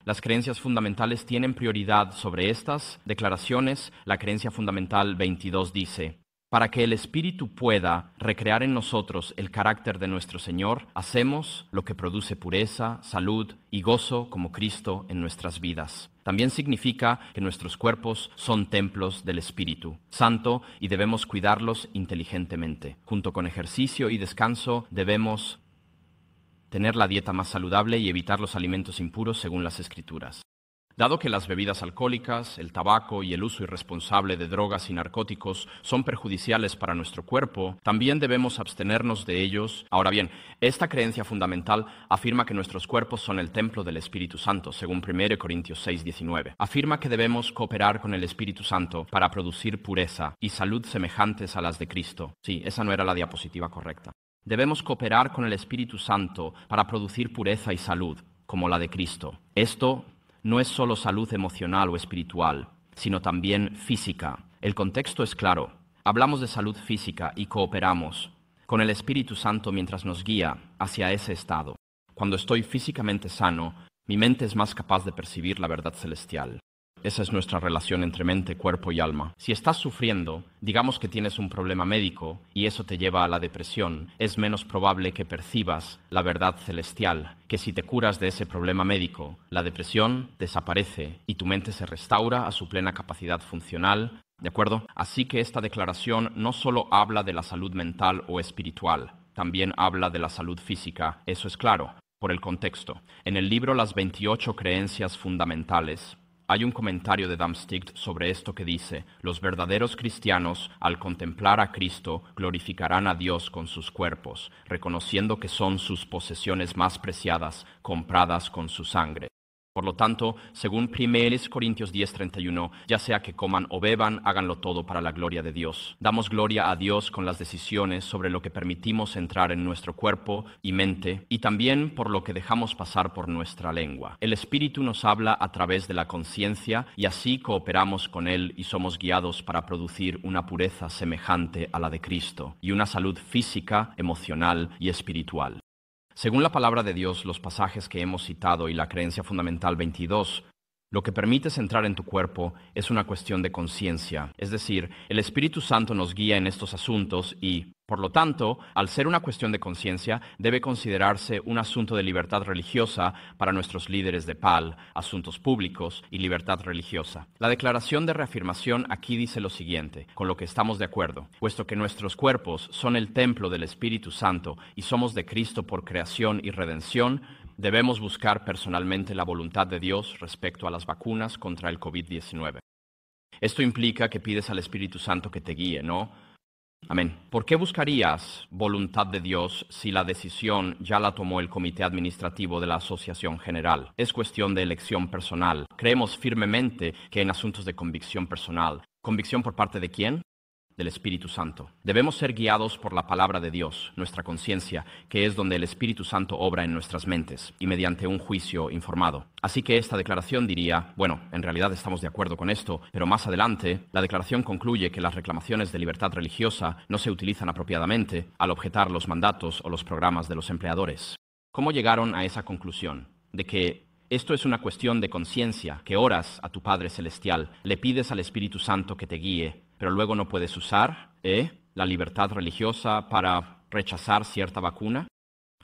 Las creencias fundamentales tienen prioridad sobre estas declaraciones. La creencia fundamental 22 dice, para que el Espíritu pueda recrear en nosotros el carácter de nuestro Señor, hacemos lo que produce pureza, salud y gozo como Cristo en nuestras vidas. También significa que nuestros cuerpos son templos del Espíritu Santo y debemos cuidarlos inteligentemente. Junto con ejercicio y descanso debemos tener la dieta más saludable y evitar los alimentos impuros según las Escrituras. Dado que las bebidas alcohólicas, el tabaco y el uso irresponsable de drogas y narcóticos son perjudiciales para nuestro cuerpo, también debemos abstenernos de ellos. Ahora bien, esta creencia fundamental afirma que nuestros cuerpos son el templo del Espíritu Santo, según 1 Corintios 6:19. Afirma que debemos cooperar con el Espíritu Santo para producir pureza y salud semejantes a las de Cristo. Sí, esa no era la diapositiva correcta. Debemos cooperar con el Espíritu Santo para producir pureza y salud, como la de Cristo. Esto no es solo salud emocional o espiritual, sino también física. El contexto es claro. Hablamos de salud física y cooperamos con el Espíritu Santo mientras nos guía hacia ese estado. Cuando estoy físicamente sano, mi mente es más capaz de percibir la verdad celestial. Esa es nuestra relación entre mente, cuerpo y alma. Si estás sufriendo, digamos que tienes un problema médico y eso te lleva a la depresión, es menos probable que percibas la verdad celestial, que si te curas de ese problema médico, la depresión desaparece y tu mente se restaura a su plena capacidad funcional. ¿De acuerdo? Así que esta declaración no solo habla de la salud mental o espiritual, también habla de la salud física, eso es claro, por el contexto. En el libro Las 28 creencias fundamentales, hay un comentario de Damsticht sobre esto que dice: los verdaderos cristianos, al contemplar a Cristo, glorificarán a Dios con sus cuerpos, reconociendo que son sus posesiones más preciadas, compradas con su sangre. Por lo tanto, según 1 Corintios 10:31, ya sea que coman o beban, háganlo todo para la gloria de Dios. Damos gloria a Dios con las decisiones sobre lo que permitimos entrar en nuestro cuerpo y mente, y también por lo que dejamos pasar por nuestra lengua. El Espíritu nos habla a través de la conciencia y así cooperamos con Él y somos guiados para producir una pureza semejante a la de Cristo y una salud física, emocional y espiritual. Según la palabra de Dios, los pasajes que hemos citado y la creencia fundamental 22, lo que permites entrar en tu cuerpo es una cuestión de conciencia. Es decir, el Espíritu Santo nos guía en estos asuntos y, por lo tanto, al ser una cuestión de conciencia, debe considerarse un asunto de libertad religiosa para nuestros líderes de PAL, asuntos públicos y libertad religiosa. La declaración de reafirmación aquí dice lo siguiente, con lo que estamos de acuerdo: puesto que nuestros cuerpos son el templo del Espíritu Santo y somos de Cristo por creación y redención, debemos buscar personalmente la voluntad de Dios respecto a las vacunas contra el COVID-19. Esto implica que pides al Espíritu Santo que te guíe, ¿no? Amén. ¿Por qué buscarías voluntad de Dios si la decisión ya la tomó el Comité Administrativo de la Asociación General? Es cuestión de elección personal. Creemos firmemente que en asuntos de convicción personal. ¿Convicción por parte de quién? Del Espíritu Santo. Debemos ser guiados por la palabra de Dios, nuestra conciencia, que es donde el Espíritu Santo obra en nuestras mentes y mediante un juicio informado. Así que esta declaración diría, bueno, en realidad estamos de acuerdo con esto, pero más adelante la declaración concluye que las reclamaciones de libertad religiosa no se utilizan apropiadamente al objetar los mandatos o los programas de los empleadores. ¿Cómo llegaron a esa conclusión? De que esto es una cuestión de conciencia, que oras a tu Padre Celestial, le pides al Espíritu Santo que te guíe, pero luego no puedes usar la libertad religiosa para rechazar cierta vacuna.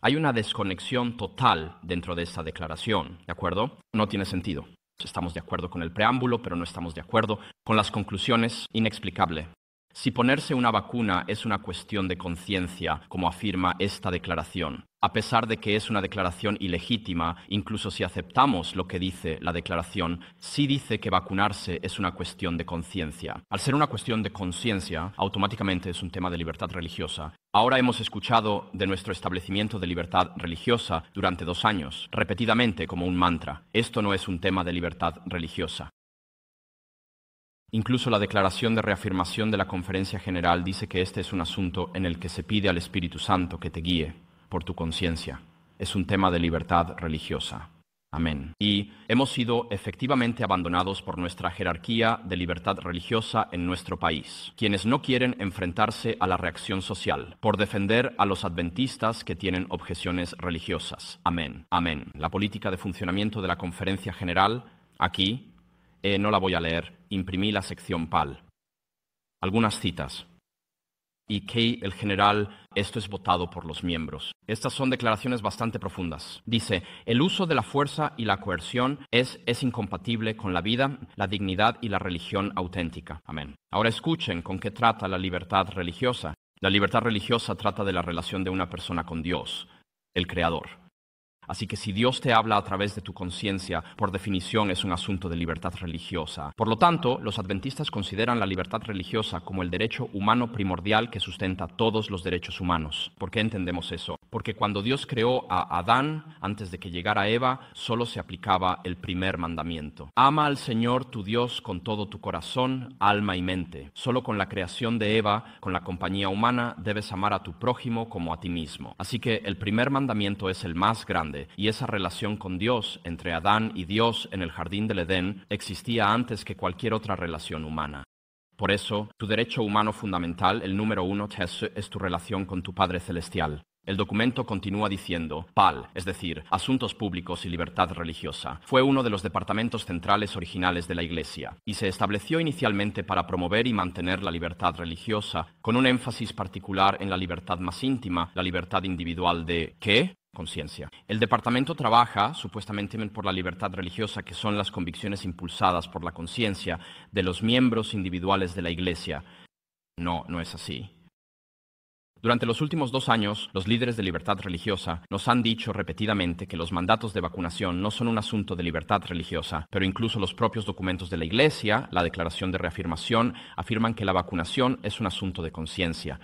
Hay una desconexión total dentro de esta declaración, ¿de acuerdo? No tiene sentido. Estamos de acuerdo con el preámbulo, pero no estamos de acuerdo con las conclusiones. Inexplicable. Si ponerse una vacuna es una cuestión de conciencia, como afirma esta declaración, a pesar de que es una declaración ilegítima, incluso si aceptamos lo que dice la declaración, sí dice que vacunarse es una cuestión de conciencia. Al ser una cuestión de conciencia, automáticamente es un tema de libertad religiosa. Ahora hemos escuchado de nuestro establecimiento de libertad religiosa durante 2 años, repetidamente como un mantra. Esto no es un tema de libertad religiosa. Incluso la declaración de reafirmación de la Conferencia General dice que este es un asunto en el que se pide al Espíritu Santo que te guíe por tu conciencia. Es un tema de libertad religiosa. Amén. Y hemos sido efectivamente abandonados por nuestra jerarquía de libertad religiosa en nuestro país, quienes no quieren enfrentarse a la reacción social por defender a los adventistas que tienen objeciones religiosas. Amén. Amén. La política de funcionamiento de la Conferencia General, aquí, no la voy a leer, imprimí la sección PAL. Algunas citas. Y que el general, esto es votado por los miembros. Estas son declaraciones bastante profundas. Dice, el uso de la fuerza y la coerción es incompatible con la vida, la dignidad y la religión auténtica. Amén. Ahora escuchen con qué trata la libertad religiosa. La libertad religiosa trata de la relación de una persona con Dios, el Creador. Así que si Dios te habla a través de tu conciencia, por definición es un asunto de libertad religiosa. Por lo tanto, los adventistas consideran la libertad religiosa como el derecho humano primordial que sustenta todos los derechos humanos. ¿Por qué entendemos eso? Porque cuando Dios creó a Adán, antes de que llegara Eva, solo se aplicaba el primer mandamiento. Ama al Señor tu Dios con todo tu corazón, alma y mente. Solo con la creación de Eva, con la compañía humana, debes amar a tu prójimo como a ti mismo. Así que el primer mandamiento es el más grande, y esa relación con Dios, entre Adán y Dios en el jardín del Edén, existía antes que cualquier otra relación humana. Por eso, tu derecho humano fundamental, el número 1, es tu relación con tu Padre Celestial. El documento continúa diciendo, PAL, es decir, Asuntos Públicos y Libertad Religiosa, fue uno de los departamentos centrales originales de la Iglesia y se estableció inicialmente para promover y mantener la libertad religiosa, con un énfasis particular en la libertad más íntima, la libertad individual de ¿qué? Conciencia. El departamento trabaja, supuestamente, por la libertad religiosa, que son las convicciones impulsadas por la conciencia de los miembros individuales de la Iglesia. No, no es así. Durante los últimos 2 años, los líderes de libertad religiosa nos han dicho repetidamente que los mandatos de vacunación no son un asunto de libertad religiosa, pero incluso los propios documentos de la Iglesia, la Declaración de Reafirmación, afirman que la vacunación es un asunto de conciencia.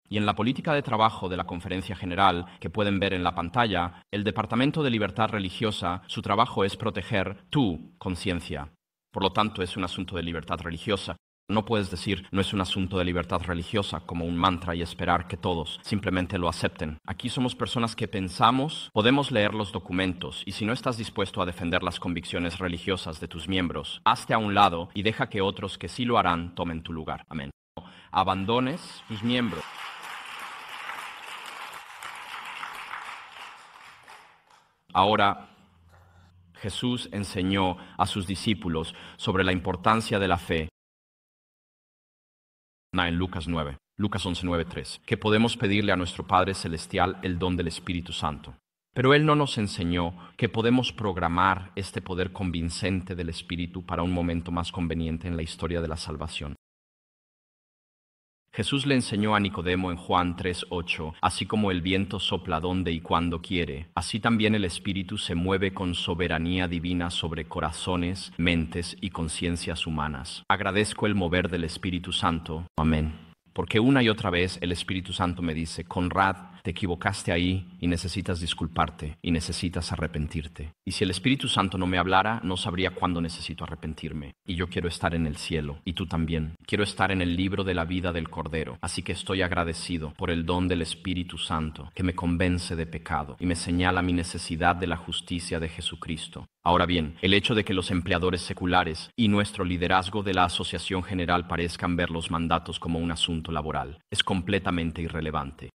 Y en la política de trabajo de la Conferencia General, que pueden ver en la pantalla, el Departamento de Libertad Religiosa, su trabajo es proteger tu conciencia. Por lo tanto, es un asunto de libertad religiosa. No puedes decir, no es un asunto de libertad religiosa, como un mantra y esperar que todos simplemente lo acepten. Aquí somos personas que pensamos, podemos leer los documentos, y si no estás dispuesto a defender las convicciones religiosas de tus miembros, hazte a un lado y deja que otros que sí lo harán tomen tu lugar. Amén. Abandones tus miembros. Ahora, Jesús enseñó a sus discípulos sobre la importancia de la fe en Lucas 9, Lucas 11, 9, 3, que podemos pedirle a nuestro Padre Celestial el don del Espíritu Santo. Pero Él no nos enseñó que podemos programar este poder convincente del Espíritu para un momento más conveniente en la historia de la salvación. Jesús le enseñó a Nicodemo en Juan 3:8, así como el viento sopla donde y cuando quiere, así también el Espíritu se mueve con soberanía divina sobre corazones, mentes y conciencias humanas. Agradezco el mover del Espíritu Santo. Amén. Porque una y otra vez el Espíritu Santo me dice, Conrad, te equivocaste ahí y necesitas disculparte y necesitas arrepentirte. Y si el Espíritu Santo no me hablara, no sabría cuándo necesito arrepentirme. Y yo quiero estar en el cielo, y tú también. Quiero estar en el libro de la vida del Cordero. Así que estoy agradecido por el don del Espíritu Santo, que me convence de pecado y me señala mi necesidad de la justicia de Jesucristo. Ahora bien, el hecho de que los empleadores seculares y nuestro liderazgo de la Asociación General parezcan ver los mandatos como un asunto laboral es completamente irrelevante.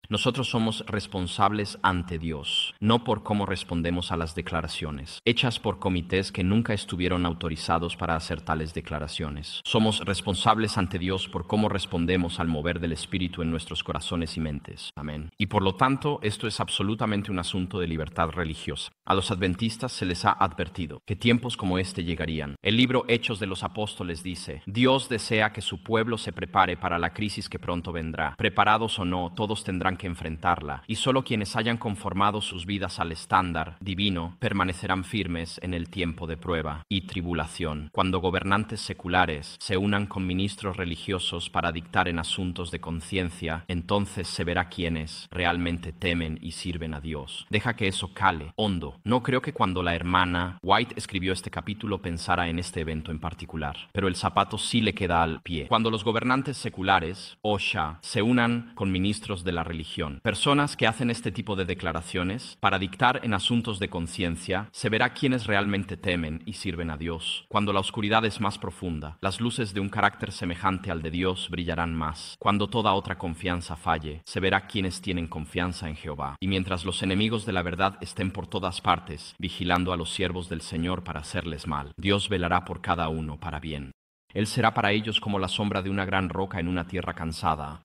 Nosotros somos responsables ante Dios, no por cómo respondemos a las declaraciones, hechas por comités que nunca estuvieron autorizados para hacer tales declaraciones. Somos responsables ante Dios por cómo respondemos al mover del Espíritu en nuestros corazones y mentes. Amén. Y por lo tanto, esto es absolutamente un asunto de libertad religiosa. A los adventistas se les ha advertido que tiempos como este llegarían. El libro Hechos de los Apóstoles dice, Dios desea que su pueblo se prepare para la crisis que pronto vendrá. Preparados o no, todos tendrán que enfrentarla, y solo quienes hayan conformado sus vidas al estándar divino permanecerán firmes en el tiempo de prueba y tribulación, cuando gobernantes seculares se unan con ministros religiosos para dictar en asuntos de conciencia. Entonces se verá quiénes realmente temen y sirven a Dios. Deja que eso cale hondo. No creo que cuando la hermana White escribió este capítulo pensara en este evento en particular, pero el zapato sí le queda al pie. Cuando los gobernantes seculares, OSHA, se unan con ministros de la religión, personas que hacen este tipo de declaraciones para dictar en asuntos de conciencia, se verá quiénes realmente temen y sirven a Dios. Cuando la oscuridad es más profunda, las luces de un carácter semejante al de Dios brillarán más. Cuando toda otra confianza falle, se verá quiénes tienen confianza en Jehová. Y mientras los enemigos de la verdad estén por todas partes, vigilando a los siervos del Señor para hacerles mal, Dios velará por cada uno para bien. Él será para ellos como la sombra de una gran roca en una tierra cansada.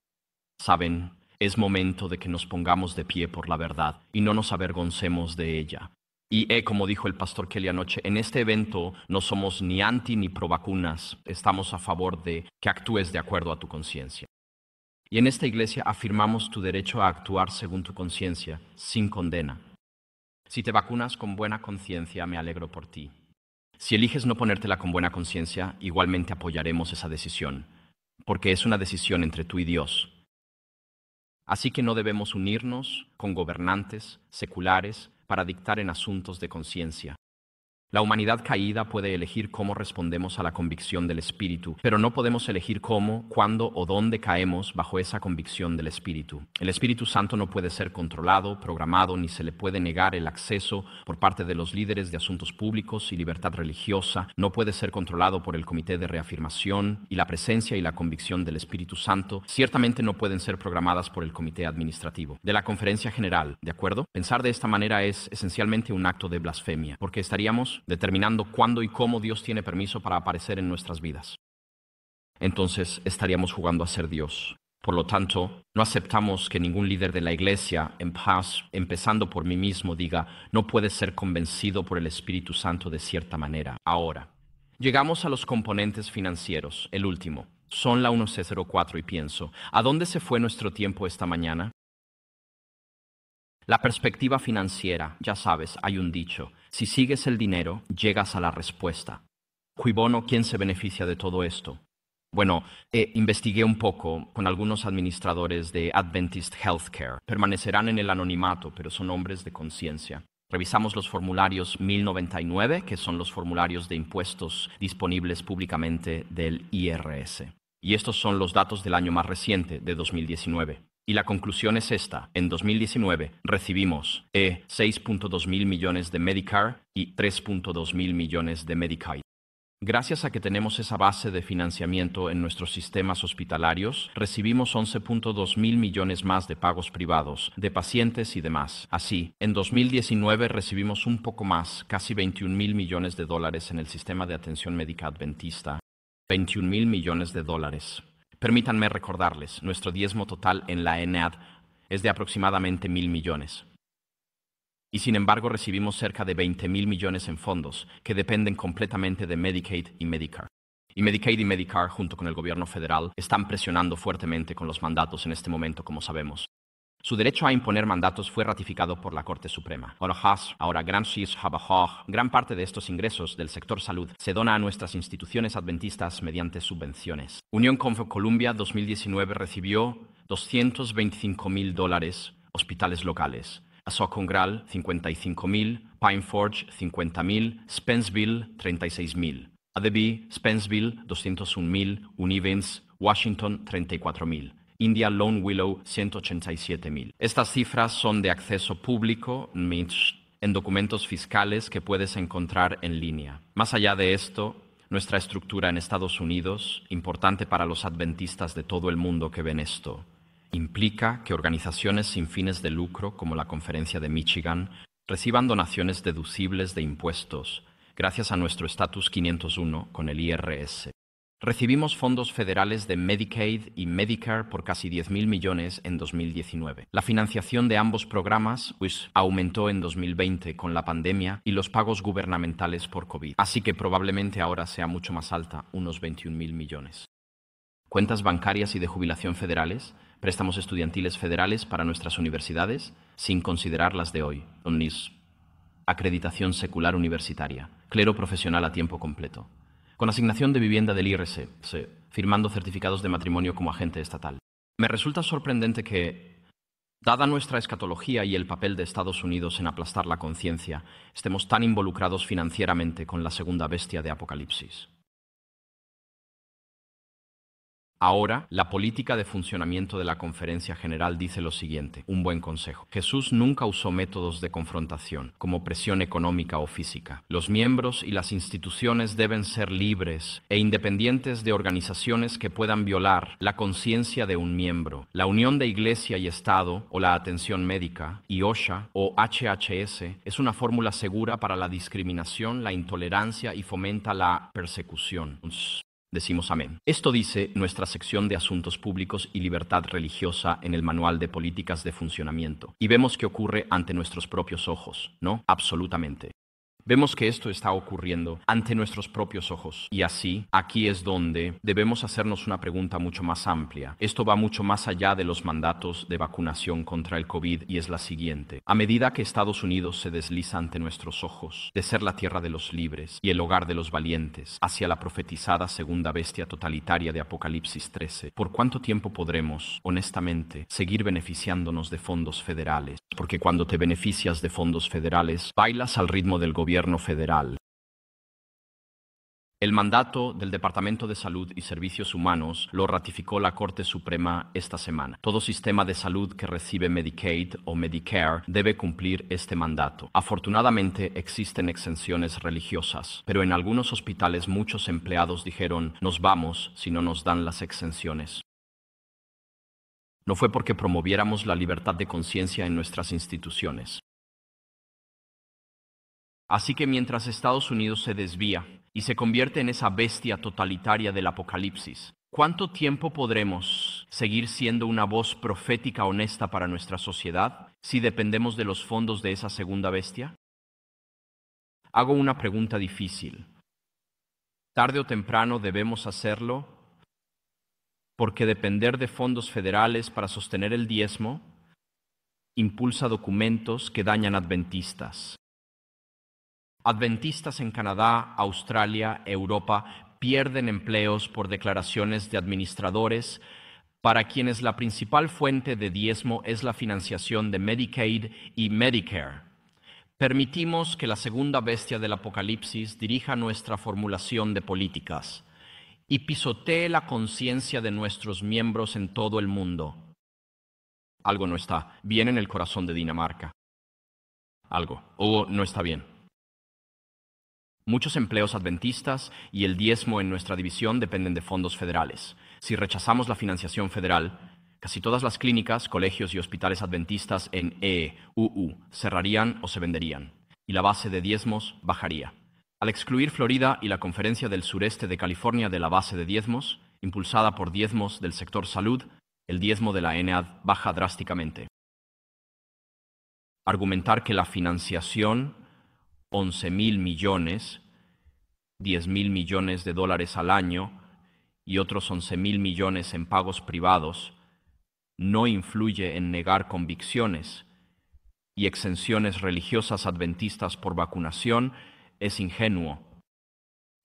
¿Saben? Es momento de que nos pongamos de pie por la verdad y no nos avergoncemos de ella. Y como dijo el pastor Kelly anoche, en este evento no somos ni anti ni pro vacunas, estamos a favor de que actúes de acuerdo a tu conciencia. Y en esta iglesia afirmamos tu derecho a actuar según tu conciencia, sin condena. Si te vacunas con buena conciencia, me alegro por ti. Si eliges no ponértela con buena conciencia, igualmente apoyaremos esa decisión, porque es una decisión entre tú y Dios. Así que no debemos unirnos con gobernantes seculares para dictar en asuntos de conciencia. La humanidad caída puede elegir cómo respondemos a la convicción del Espíritu, pero no podemos elegir cómo, cuándo o dónde caemos bajo esa convicción del Espíritu. El Espíritu Santo no puede ser controlado, programado, ni se le puede negar el acceso por parte de los líderes de asuntos públicos y libertad religiosa. No puede ser controlado por el Comité de Reafirmación, y la presencia y la convicción del Espíritu Santo ciertamente no pueden ser programadas por el Comité Administrativo de la Conferencia General, ¿de acuerdo? Pensar de esta manera es esencialmente un acto de blasfemia, porque estaríamos determinando cuándo y cómo Dios tiene permiso para aparecer en nuestras vidas. Entonces estaríamos jugando a ser Dios. Por lo tanto, no aceptamos que ningún líder de la Iglesia, en paz, empezando por mí mismo, diga, no puede ser convencido por el Espíritu Santo de cierta manera. Ahora, llegamos a los componentes financieros, el último. Son la 11:04 y pienso, ¿a dónde se fue nuestro tiempo esta mañana? La perspectiva financiera, ya sabes, hay un dicho, si sigues el dinero, llegas a la respuesta. Cui bono, ¿quién se beneficia de todo esto? Bueno, investigué un poco con algunos administradores de Adventist Healthcare. Permanecerán en el anonimato, pero son hombres de conciencia. Revisamos los formularios 1099, que son los formularios de impuestos disponibles públicamente del IRS. Y estos son los datos del año más reciente, de 2019. Y la conclusión es esta. En 2019 recibimos 6.2 mil millones de Medicare y 3.2 mil millones de Medicaid. Gracias a que tenemos esa base de financiamiento en nuestros sistemas hospitalarios, recibimos 11.2 mil millones más de pagos privados, de pacientes y demás. Así, en 2019 recibimos un poco más, casi 21 mil millones de dólares en el sistema de atención médica adventista. 21 mil millones de dólares. Permítanme recordarles, nuestro diezmo total en la ENAD es de aproximadamente 1.000 millones. Y sin embargo recibimos cerca de 20.000 millones en fondos que dependen completamente de Medicaid y Medicare. Y Medicaid y Medicare, junto con el gobierno federal, están presionando fuertemente con los mandatos en este momento, como sabemos. Su derecho a imponer mandatos fue ratificado por la Corte Suprema. Ahora, gran parte de estos ingresos del sector salud se dona a nuestras instituciones adventistas mediante subvenciones. Unión Columbia 2019 recibió $225,000 hospitales locales. Asocongral, 55,000, Pine Forge, 50,000, Spenceville, 36,000. Adeby, Spenceville, 201,000, Univens, Washington, 34,000. India Lone Willow, 187,000. Estas cifras son de acceso público en documentos fiscales que puedes encontrar en línea. Más allá de esto, nuestra estructura en Estados Unidos, importante para los adventistas de todo el mundo que ven esto, implica que organizaciones sin fines de lucro, como la Conferencia de Michigan, reciban donaciones deducibles de impuestos, gracias a nuestro estatus 501 con el IRS. Recibimos fondos federales de Medicaid y Medicare por casi 10,000 millones en 2019. La financiación de ambos programas aumentó en 2020 con la pandemia y los pagos gubernamentales por COVID, así que probablemente ahora sea mucho más alta, unos 21,000 millones. Cuentas bancarias y de jubilación federales, préstamos estudiantiles federales para nuestras universidades, sin considerar las de hoy, acreditación secular universitaria, clero profesional a tiempo completo, con asignación de vivienda del IRS, firmando certificados de matrimonio como agente estatal. Me resulta sorprendente que, dada nuestra escatología y el papel de Estados Unidos en aplastar la conciencia, estemos tan involucrados financieramente con la segunda bestia de Apocalipsis. Ahora, la política de funcionamiento de la Conferencia General dice lo siguiente, un buen consejo. Jesús nunca usó métodos de confrontación, como presión económica o física. Los miembros y las instituciones deben ser libres e independientes de organizaciones que puedan violar la conciencia de un miembro. La unión de Iglesia y Estado, o la atención médica, y OSHA, o HHS, es una fórmula segura para la discriminación, la intolerancia y fomenta la persecución. Decimos amén. Esto dice nuestra sección de Asuntos Públicos y Libertad Religiosa en el Manual de Políticas de Funcionamiento. Y vemos que ocurre ante nuestros propios ojos, ¿no? Absolutamente. Vemos que esto está ocurriendo ante nuestros propios ojos. Y así, aquí es donde debemos hacernos una pregunta mucho más amplia. Esto va mucho más allá de los mandatos de vacunación contra el COVID y es la siguiente. A medida que Estados Unidos se desliza ante nuestros ojos de ser la tierra de los libres y el hogar de los valientes hacia la profetizada segunda bestia totalitaria de Apocalipsis 13, ¿por cuánto tiempo podremos, honestamente, seguir beneficiándonos de fondos federales? Porque cuando te beneficias de fondos federales, bailas al ritmo del gobierno federal. El mandato del Departamento de Salud y Servicios Humanos lo ratificó la Corte Suprema esta semana. Todo sistema de salud que recibe Medicaid o Medicare debe cumplir este mandato. Afortunadamente existen exenciones religiosas, pero en algunos hospitales muchos empleados dijeron, nos vamos si no nos dan las exenciones. No fue porque promoviéramos la libertad de conciencia en nuestras instituciones. Así que mientras Estados Unidos se desvía y se convierte en esa bestia totalitaria del Apocalipsis, ¿cuánto tiempo podremos seguir siendo una voz profética honesta para nuestra sociedad si dependemos de los fondos de esa segunda bestia? Hago una pregunta difícil. Tarde o temprano debemos hacerlo porque depender de fondos federales para sostener el diezmo impulsa documentos que dañan adventistas. Adventistas en Canadá, Australia, Europa pierden empleos por declaraciones de administradores para quienes la principal fuente de diezmo es la financiación de Medicaid y Medicare. Permitimos que la segunda bestia del Apocalipsis dirija nuestra formulación de políticas y pisotee la conciencia de nuestros miembros en todo el mundo. Algo no está bien en el corazón de Dinamarca. Algo no está bien. Muchos empleos adventistas y el diezmo en nuestra división dependen de fondos federales. Si rechazamos la financiación federal, casi todas las clínicas, colegios y hospitales adventistas en EUU cerrarían o se venderían, y la base de diezmos bajaría. Al excluir Florida y la Conferencia del Sureste de California de la base de diezmos, impulsada por diezmos del sector salud, el diezmo de la NAD baja drásticamente. Argumentar que la financiación 11,000 millones, 10,000 millones de dólares al año y otros 11,000 millones en pagos privados no influye en negar convicciones y exenciones religiosas adventistas por vacunación es ingenuo.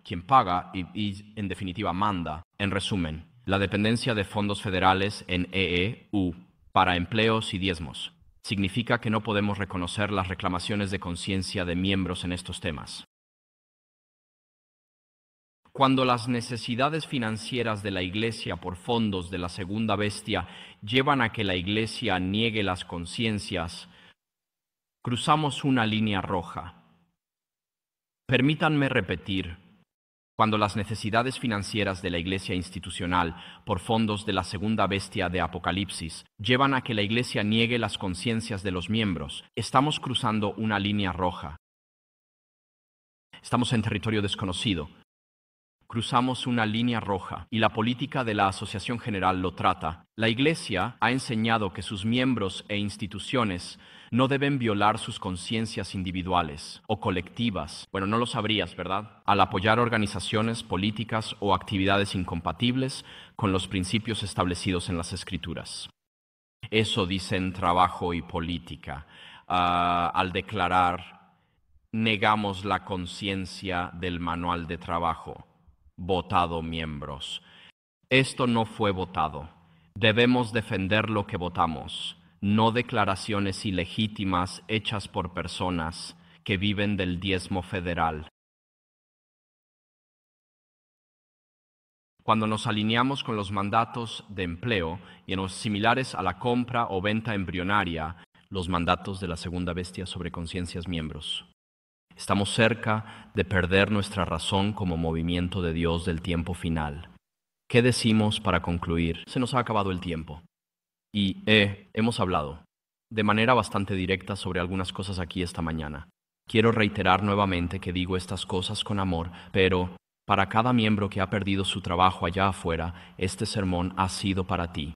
Quien paga y en definitiva manda. En resumen, la dependencia de fondos federales en EEU para empleos y diezmos significa que no podemos reconocer las reclamaciones de conciencia de miembros en estos temas. Cuando las necesidades financieras de la Iglesia por fondos de la segunda bestia llevan a que la Iglesia niegue las conciencias, cruzamos una línea roja. Permítanme repetir. Cuando las necesidades financieras de la Iglesia institucional por fondos de la segunda bestia de Apocalipsis llevan a que la Iglesia niegue las conciencias de los miembros, estamos cruzando una línea roja. Estamos en territorio desconocido. Cruzamos una línea roja y la política de la Asociación General lo trata. La Iglesia ha enseñado que sus miembros e instituciones no deben violar sus conciencias individuales o colectivas. Bueno, no lo sabrías, ¿verdad? Al apoyar organizaciones políticas o actividades incompatibles con los principios establecidos en las Escrituras. Eso dicen trabajo y política. Al declarar, negamos la conciencia del manual de trabajo. Votado miembros. Esto no fue votado. Debemos defender lo que votamos, no declaraciones ilegítimas hechas por personas que viven del diezmo federal. Cuando nos alineamos con los mandatos de empleo y en los similares a la compra o venta embrionaria, los mandatos de la segunda bestia sobre conciencias miembros. Estamos cerca de perder nuestra razón como movimiento de Dios del tiempo final. ¿Qué decimos para concluir? Se nos ha acabado el tiempo. Y hemos hablado de manera bastante directa sobre algunas cosas aquí esta mañana. Quiero reiterar nuevamente que digo estas cosas con amor, pero para cada miembro que ha perdido su trabajo allá afuera, este sermón ha sido para ti.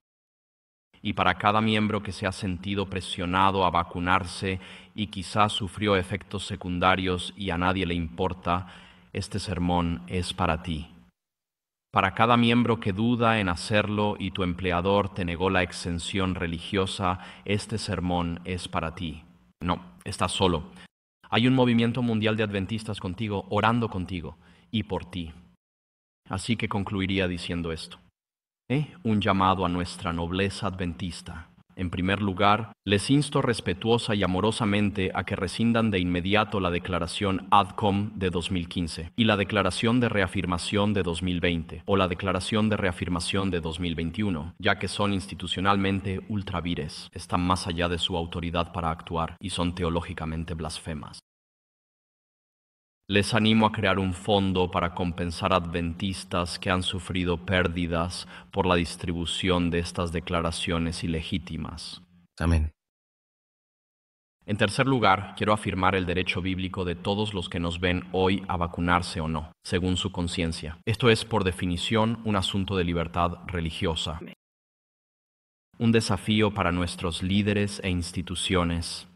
Y para cada miembro que se ha sentido presionado a vacunarse y quizás sufrió efectos secundarios y a nadie le importa, este sermón es para ti. Para cada miembro que duda en hacerlo y tu empleador te negó la exención religiosa, este sermón es para ti. No, estás solo. Hay un movimiento mundial de adventistas contigo, orando contigo y por ti. Así que concluiría diciendo esto. Un llamado a nuestra nobleza adventista. En primer lugar, les insto respetuosa y amorosamente a que rescindan de inmediato la declaración ADCOM de 2015 y la declaración de reafirmación de 2020 o la declaración de reafirmación de 2021, ya que son institucionalmente ultravires, están más allá de su autoridad para actuar y son teológicamente blasfemas. Les animo a crear un fondo para compensar adventistas que han sufrido pérdidas por la distribución de estas declaraciones ilegítimas. Amén. En tercer lugar, quiero afirmar el derecho bíblico de todos los que nos ven hoy a vacunarse o no, según su conciencia. Esto es, por definición, un asunto de libertad religiosa. Un desafío para nuestros líderes e instituciones.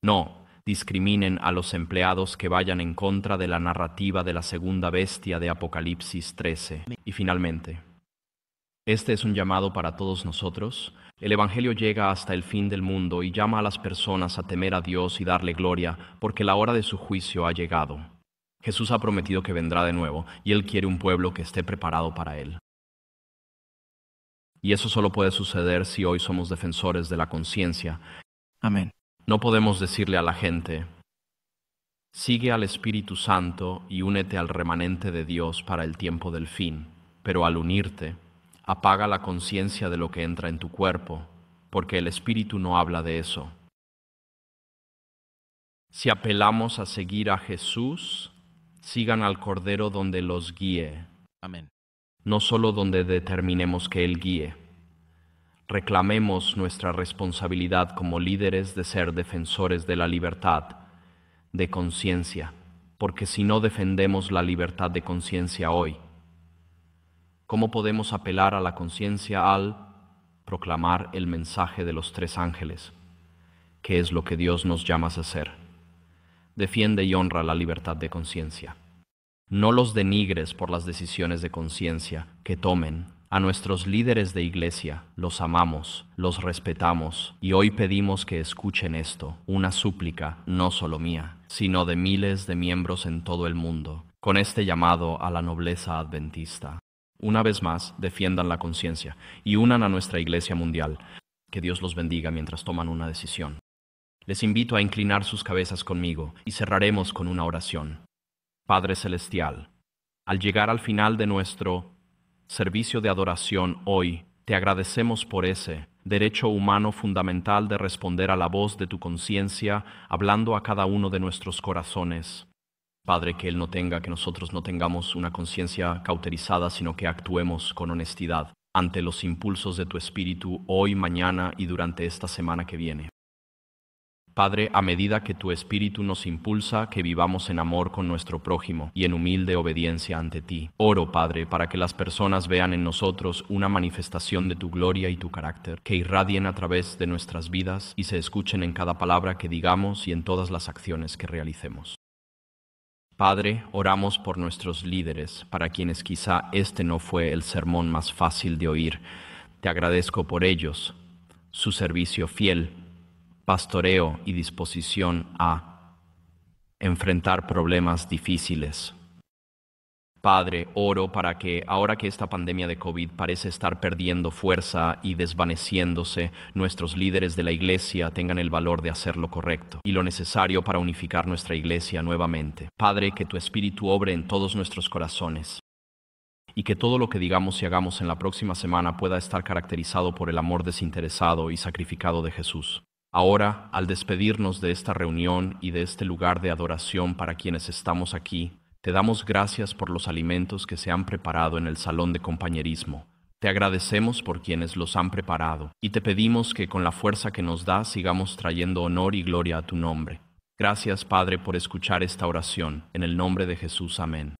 No discriminen a los empleados que vayan en contra de la narrativa de la segunda bestia de Apocalipsis 13. Y finalmente, este es un llamado para todos nosotros. El Evangelio llega hasta el fin del mundo y llama a las personas a temer a Dios y darle gloria, porque la hora de su juicio ha llegado. Jesús ha prometido que vendrá de nuevo, y Él quiere un pueblo que esté preparado para Él. Y eso solo puede suceder si hoy somos defensores de la conciencia. Amén. No podemos decirle a la gente, sigue al Espíritu Santo y únete al remanente de Dios para el tiempo del fin, pero al unirte, apaga la conciencia de lo que entra en tu cuerpo, porque el Espíritu no habla de eso. Si apelamos a seguir a Jesús, sigan al Cordero donde los guíe. Amén. No solo donde determinemos que Él guíe. Reclamemos nuestra responsabilidad como líderes de ser defensores de la libertad de conciencia, porque si no defendemos la libertad de conciencia hoy, ¿cómo podemos apelar a la conciencia al proclamar el mensaje de los 3 ángeles, que es lo que Dios nos llama a hacer? Defiende y honra la libertad de conciencia. No los denigres por las decisiones de conciencia que tomen. A nuestros líderes de iglesia los amamos, los respetamos y hoy pedimos que escuchen esto, una súplica no solo mía, sino de miles de miembros en todo el mundo, con este llamado a la nobleza adventista. Una vez más, defiendan la conciencia y unan a nuestra iglesia mundial. Que Dios los bendiga mientras toman una decisión. Les invito a inclinar sus cabezas conmigo y cerraremos con una oración. Padre Celestial, al llegar al final de nuestro servicio de adoración hoy, te agradecemos por ese derecho humano fundamental de responder a la voz de tu conciencia, hablando a cada uno de nuestros corazones. Padre, que nosotros no tengamos una conciencia cauterizada, sino que actuemos con honestidad ante los impulsos de tu Espíritu hoy, mañana y durante esta semana que viene. Padre, a medida que tu Espíritu nos impulsa, que vivamos en amor con nuestro prójimo y en humilde obediencia ante ti. Oro, Padre, para que las personas vean en nosotros una manifestación de tu gloria y tu carácter, que irradien a través de nuestras vidas y se escuchen en cada palabra que digamos y en todas las acciones que realicemos. Padre, oramos por nuestros líderes, para quienes quizá este no fue el sermón más fácil de oír. Te agradezco por ellos, su servicio fiel, pastoreo y disposición a enfrentar problemas difíciles. Padre, oro para que, ahora que esta pandemia de COVID parece estar perdiendo fuerza y desvaneciéndose, nuestros líderes de la Iglesia tengan el valor de hacer lo correcto y lo necesario para unificar nuestra Iglesia nuevamente. Padre, que tu Espíritu obre en todos nuestros corazones y que todo lo que digamos y hagamos en la próxima semana pueda estar caracterizado por el amor desinteresado y sacrificado de Jesús. Ahora, al despedirnos de esta reunión y de este lugar de adoración para quienes estamos aquí, te damos gracias por los alimentos que se han preparado en el salón de compañerismo. Te agradecemos por quienes los han preparado y te pedimos que con la fuerza que nos das sigamos trayendo honor y gloria a tu nombre. Gracias, Padre, por escuchar esta oración. En el nombre de Jesús, amén.